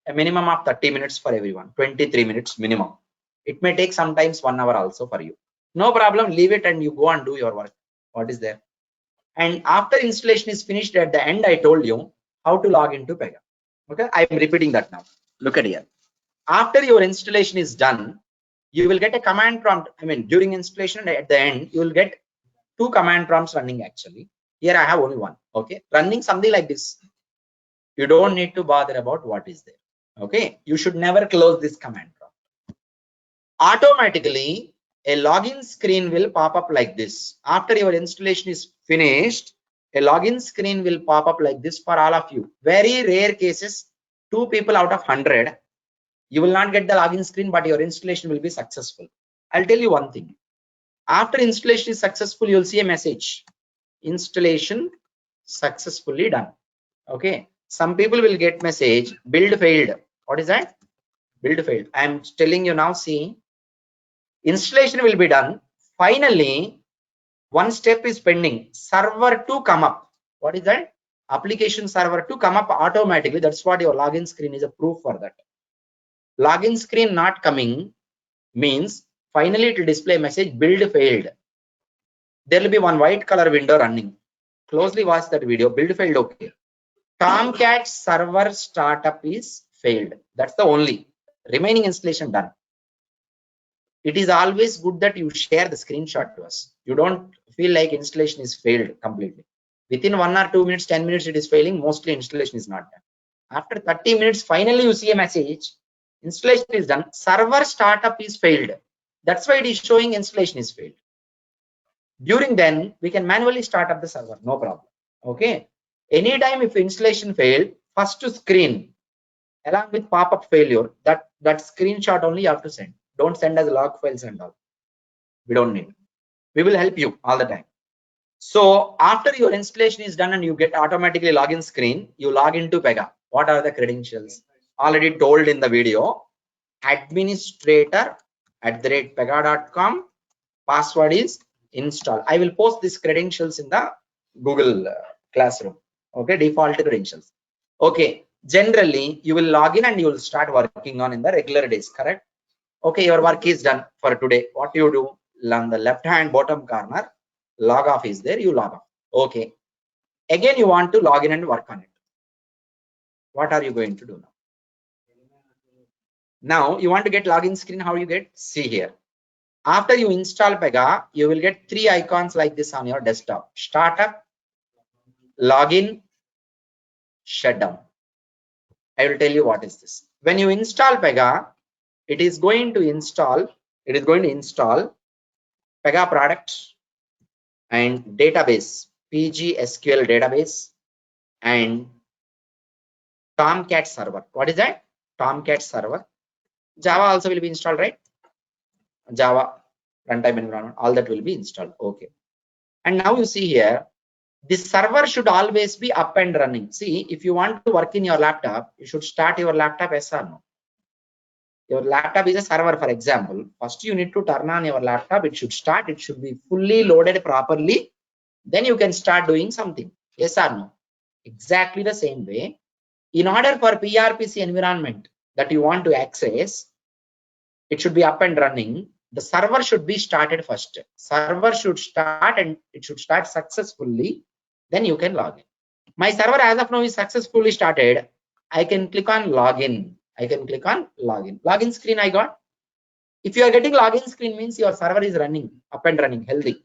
a minimum of 30 minutes for everyone, 23 minutes minimum. It may take sometimes 1 hour also for you. No problem, leave it and you go and do your work. What is there? And after installation is finished, at the end I told you how to log into PEGA. Okay, I am repeating that now. Look at here. After your installation is done, you will get a command prompt. I mean, during installation and at the end, you will get 2 command prompts running actually. Here I have only one. Okay, running something like this. You don't need to bother about what is there. Okay, you should never close this command prompt. Automatically, a login screen will pop up like this. After your installation is finished, a login screen will pop up like this for all of you. Very rare cases, 2 people out of 100, you will not get the login screen, but your installation will be successful. I'll tell you one thing. After installation is successful, you'll see a message. Installation successfully done. Okay. Some people will get message, build failed. What is that? Build failed. I'm telling you now, see, installation will be done. Finally, one step is pending. Server to come up. What is that? Application server to come up automatically. That's what your login screen is a proof for that. Login screen not coming means finally it will display a message build failed. There will be one white color window running. Closely watch that video. Build failed. Okay. Tomcat server startup is failed. That's the only remaining installation done. It is always good that you share the screenshot to us. You don't feel like installation is failed completely. Within 1 or 2 minutes, 10 minutes, it is failing. Mostly installation is not done. After 30 minutes, finally you see a message. Installation is done. Server startup is failed. That's why it is showing installation is failed. During then, we can manually start up the server. No problem. Okay. Anytime if installation failed, first to screen along with pop-up failure, that screenshot only you have to send. Don't send as log files and all. We don't need. We will help you all the time. So after your installation is done and you get automatically login screen, you log into PEGA. What are the credentials? Already told in the video. Administrator@pega.com. Password is install. I will post these credentials in the Google Classroom. Okay, default credentials. Okay, generally you will log in and you will start working on in the regular days, correct? Okay, your work is done for today. What you do? On the left hand bottom corner, log off is there, you log off. Okay, again you want to log in and work on it. What are you going to do now? Now you want to get login screen. How you get? See here. After you install PEGA, you will get 3 icons like this on your desktop. Startup, login, shutdown. I will tell you what is this. When you install PEGA, it is going to install PEGA product and database, PGSQL database and Tomcat server. What is that? Tomcat server. Java also will be installed, right? Java runtime environment, all that will be installed. Okay. And now you see here, this server should always be up and running. See, if you want to work in your laptop, you should start your laptop, yes or no? Your laptop is a server, for example. First, you need to turn on your laptop. It should start. It should be fully loaded properly. Then you can start doing something. Yes or no? Exactly the same way. In order for PRPC environment that you want to access, it should be up and running. The server should be started first. Server should start and it should start successfully. Then you can log in. My server as of now is successfully started. I can click on login. I can click on login. Login screen I got. If you are getting login screen means your server is running, up and running, healthy.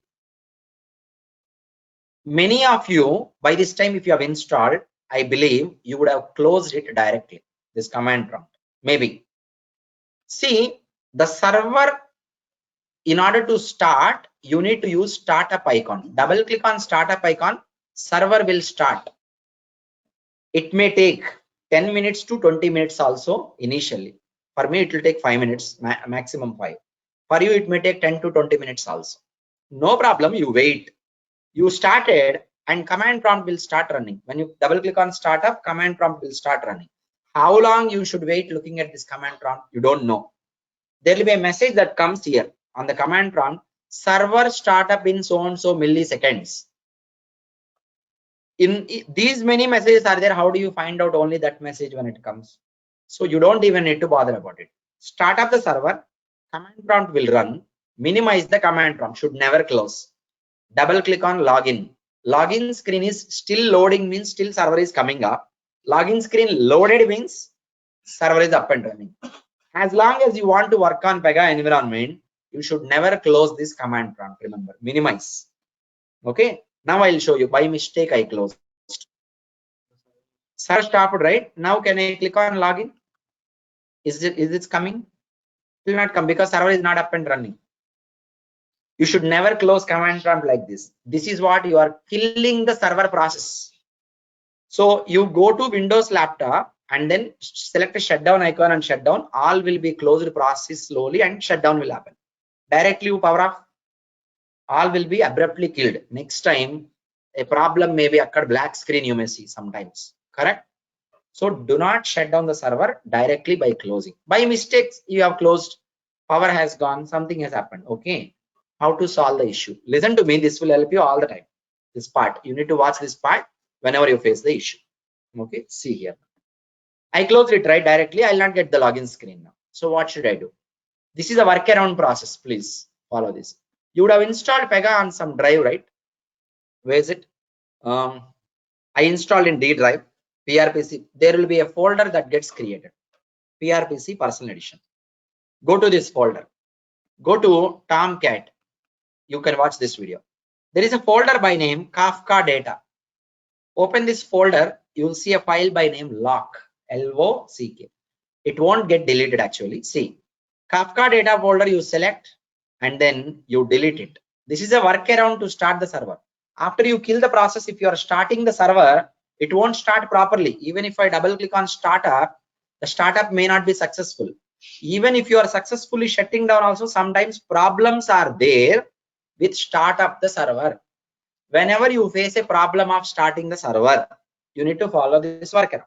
Many of you, by this time, if you have installed, I believe you would have closed it directly. This command prompt. Maybe. See, the server, in order to start, you need to use startup icon. Double click on startup icon, server will start. It may take 10 minutes to 20 minutes also initially. For me, it will take 5 minutes, maximum 5. For you, it may take 10 to 20 minutes also. No problem, you wait. You started and command prompt will start running. When you double click on startup, command prompt will start running. How long you should wait looking at this command prompt? You don't know. There will be a message that comes here on the command prompt, server startup in so and so milliseconds. In these many messages are there. How do you find out only that message when it comes? So you don't even need to bother about it. Start up the server, command prompt will run, minimize the command prompt, should never close. Double click on login. Login screen is still loading, means still server is coming up. Login screen loaded means server is up and running. As long as you want to work on PEGA environment, you should never close this command prompt. Remember, minimize. Okay. Now I'll show you. By mistake, I closed. Server stopped, right? Now can I click on login? Is it coming? It will not come because server is not up and running. You should never close command prompt like this. This is what you are killing the server process. So you go to Windows laptop, and then select a shutdown icon and shutdown. All will be closed process slowly and shutdown will happen. Directly you power off, all will be abruptly killed. Next time a problem may be occurred, black screen you may see sometimes, correct? So do not shut down the server directly by closing. By mistakes you have closed, power has gone, something has happened. Okay, how to solve the issue? Listen to me, this will help you all the time. This part you need to watch, this part whenever you face the issue. Okay, see here, I closed it right directly, I'll not get the login screen now. So what should I do? This is a workaround process, please follow this. You would have installed PEGA on some drive, right? Where is it? I installed in D drive, PRPC. There will be a folder that gets created, PRPC personal edition. Go to this folder, go to Tomcat. You can watch this video. There is a folder by name Kafka data. Open this folder, you will see a file by name lock, L-O-C-K. It won't get deleted actually. See, Kafka data folder you select and then you delete it. This is a workaround to start the server. After you kill the process, if you are starting the server, it won't start properly. Even if I double click on startup, the startup may not be successful. Even if you are successfully shutting down also, sometimes problems are there with startup the server. Whenever you face a problem of starting the server, you need to follow this workaround.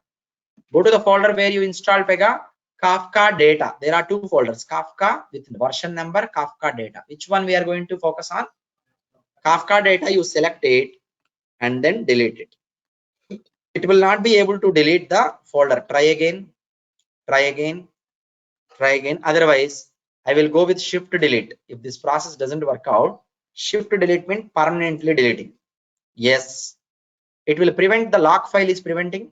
Go to the folder where you install PEGA, Kafka data. There are two folders, Kafka with version number, Kafka data. Which one we are going to focus on? Kafka data, you select it and then delete it. It will not be able to delete the folder. Try again, try again, try again. Otherwise, I will go with shift delete. If this process doesn't work out, shift delete means permanently deleting. Yes, it will prevent the lock file is preventing.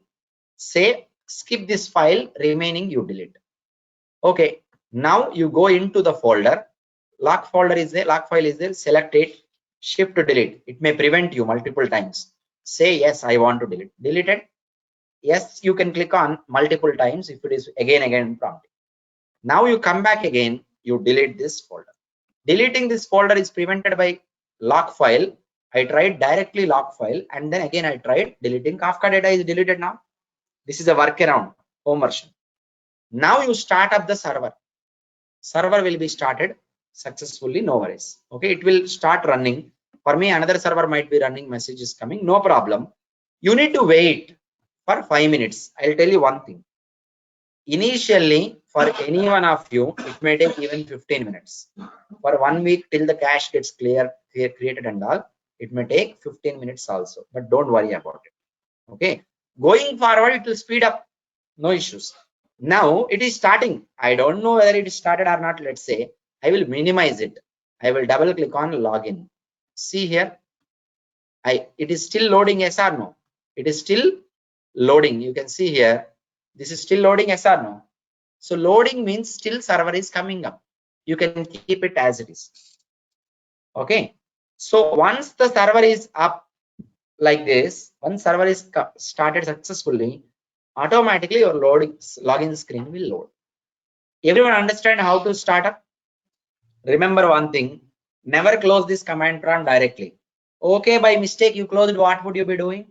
Say skip this file, remaining you delete. Okay, now you go into the folder, lock folder is there, lock file is there, select it, shift to delete. It may prevent you multiple times. Say yes, I want to delete. Delete it. Yes, you can click on multiple times if it is again prompting. Now you come back again, you delete this folder. Deleting this folder is prevented by lock file. I tried directly lock file and then again I tried deleting. Kafka data is deleted now. This is a workaround, home version. Now you start up the server. Server will be started successfully, no worries. Okay, it will start running. For me, another server might be running, message is coming, no problem. You need to wait for 5 minutes. I'll tell you one thing. Initially, for any one of you, it may take even 15 minutes. For 1 week till the cache gets created and all, it may take 15 minutes also, but don't worry about it. Okay, going forward, it will speed up, no issues. Now it is starting. I don't know whether it is started or not. Let's say I will minimize it. I will double click on login. See here, it is still loading, yes or no? It is still loading. You can see here, this is still loading, yes or no? So loading means still server is coming up. You can keep it as it is. Okay. So once the server is up like this, once server is started successfully, automatically your login screen will load. Everyone understand how to start up? Remember one thing, never close this command prompt directly. Okay, by mistake you closed, what would you be doing?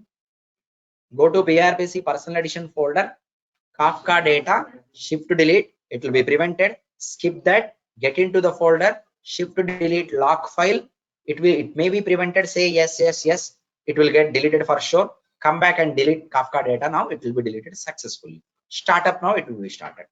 Go to PRPC personal edition folder, Kafka data, shift to delete, it will be prevented. Skip that, get into the folder, shift to delete lock file. It may be prevented, say yes, yes, yes. It will get deleted for sure. Come back and delete Kafka data. Now it will be deleted successfully. Start up now, it will be started.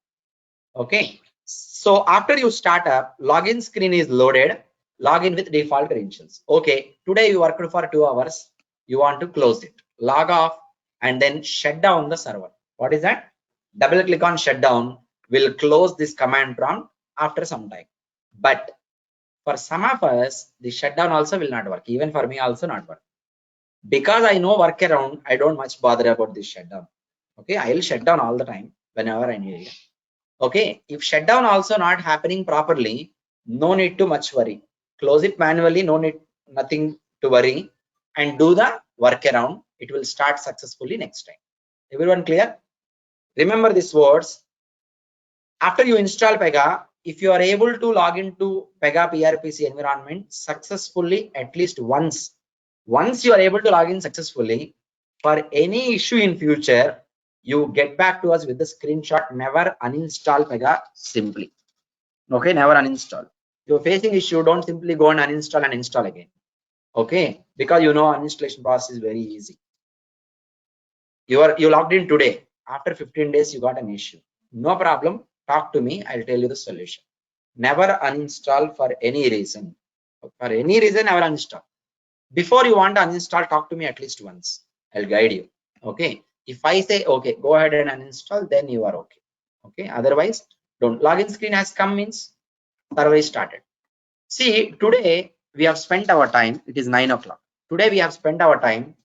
Okay. So after you start up, login screen is loaded. Login with default credentials. Okay. Today you worked for 2 hours. You want to close it. Log off and then shut down the server. What is that? Double click on shutdown. Will close this command prompt after some time. But for some of us, the shutdown also will not work. Even for me also not work. Because I know workaround, I don't much bother about this shutdown. Okay, I will shut down all the time whenever I need it. Okay, if shutdown also not happening properly, no need to much worry. Close it manually, no need, nothing to worry, and do the workaround. It will start successfully next time. Everyone clear? Remember these words. After you install PEGA, if you are able to log into PEGA PRPC environment successfully at least once you are able to log in successfully, for any issue in future, you get back to us with the screenshot. Never uninstall PEGA simply. Okay, never uninstall. If you're facing issue, don't simply go and uninstall and install again. Okay, because you know uninstallation process is very easy. You logged in today. After 15 days, you got an issue. No problem. Talk to me. I'll tell you the solution. Never uninstall for any reason. For any reason, never uninstall. Before you want to uninstall, talk to me at least once. I'll guide you. Okay. If I say, okay, go ahead and uninstall, then you are okay. Okay. Otherwise, don't. Login screen has come means survey started. See, today we have spent our time. It is 9 o'clock. Today we have spent our time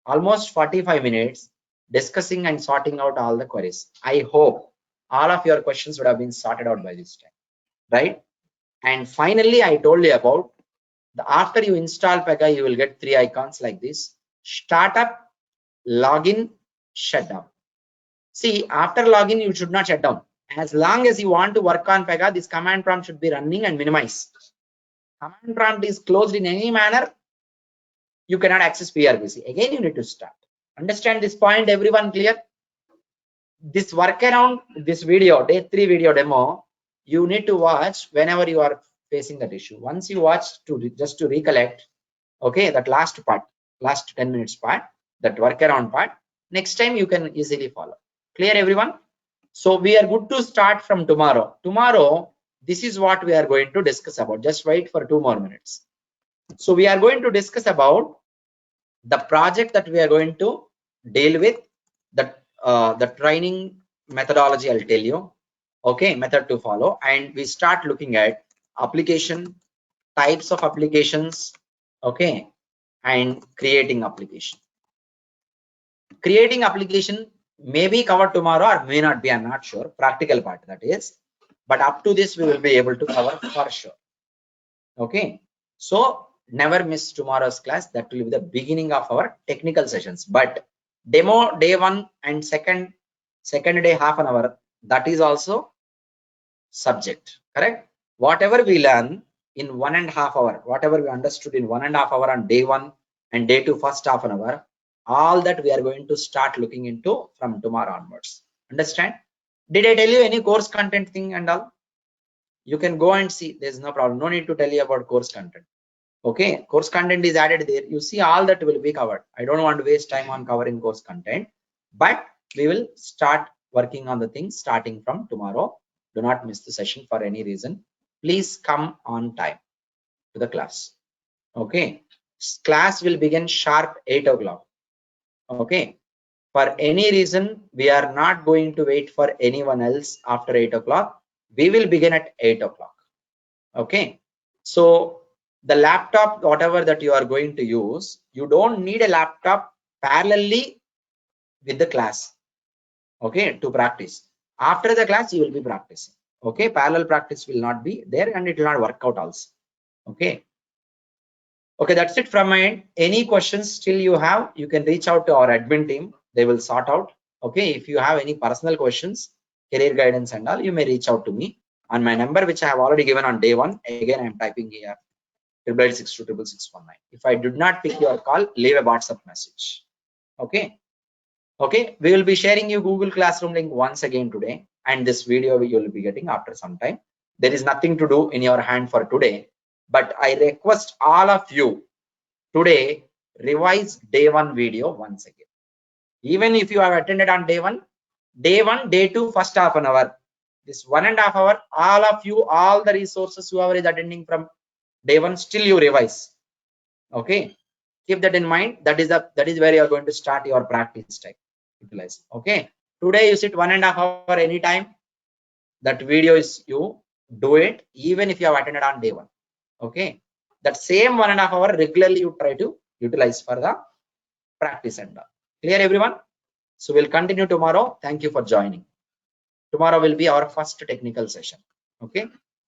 almost 45 minutes discussing and sorting out all the queries. I hope all of your questions would have been sorted out by this time, right? And finally, I told you about after you install PEGA, you will get 3 icons like this: startup, login, shutdown. See, after login, you should not shut down. As long as you want to work on PEGA, this command prompt should be running and minimize. Command prompt is closed in any manner, you cannot access PRBC. Again, you need to start. Understand this point, everyone clear? This workaround, this video, day 3 video demo, you need to watch whenever you are facing that issue. Once you watch just to recollect, okay, that last part, last 10 minutes part, that workaround part, next time you can easily follow. Clear, everyone? So we are good to start from tomorrow. Tomorrow, this is what we are going to discuss about. Just wait for 2 more minutes. So we are going to discuss about the project that we are going to deal with, the training methodology. I'll tell you, okay, method to follow, and we start looking at application, types of applications, okay, and creating application. Creating application may be covered tomorrow or may not be, I'm not sure, practical part that is, but up to this we will be able to cover for sure. Okay, so never miss tomorrow's class. That will be the beginning of our technical sessions. But demo day 1 and second day half an hour, that is also subject, correct? Whatever we learn in 1.5 hours, whatever we understood in 1.5 hours on day 1 and day 2 first half an hour, all that we are going to start looking into from tomorrow onwards. Understand? Did I tell you any course content thing and all? You can go and see. There's no problem. No need to tell you about course content. Okay, course content is added there. You see, all that will be covered. I don't want to waste time on covering course content, but we will start working on the things starting from tomorrow. Do not miss the session for any reason. Please come on time to the class. Okay, class will begin sharp 8 o'clock. Okay, for any reason, we are not going to wait for anyone else after 8 o'clock. We will begin at 8 o'clock. Okay, so the laptop, whatever that you are going to use, you don't need a laptop parallelly with the class, okay, to practice. After the class, you will be practicing. Okay, parallel practice will not be there and it will not work out also. Okay. Okay, that's it from my end. Any questions still you have, you can reach out to our admin team. They will sort out. Okay, if you have any personal questions, career guidance and all, you may reach out to me on my number, which I have already given on day 1. Again, I'm typing here 886266619. If I did not pick your call, leave a WhatsApp message. Okay. Okay, we will be sharing you Google Classroom link once again today, and this video you will be getting after some time. There is nothing to do in your hand for today, but I request all of you today revise day 1 video once again. Even if you have attended on day 1, day 2 first half an hour, this 1.5 hour, all of you, all the resources whoever is attending from day 1, still you revise. Okay, keep that in mind. That is where you are going to start your practice time. Utilize. Okay, today you sit 1.5 hour anytime. That video is you do it even if you have attended on day 1. Okay, that same 1.5 hour regularly you try to utilize for the practice and all. Clear, everyone? So we'll continue tomorrow. Thank you for joining. Tomorrow will be our first technical session. Okay,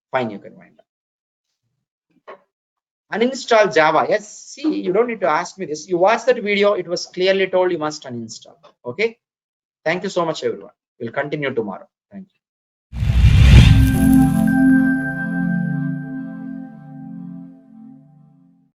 fine, you can wind up. Uninstall Java. Yes, see, you don't need to ask me this. You watch that video, it was clearly told you must uninstall. Okay, thank you so much, everyone. We'll continue tomorrow.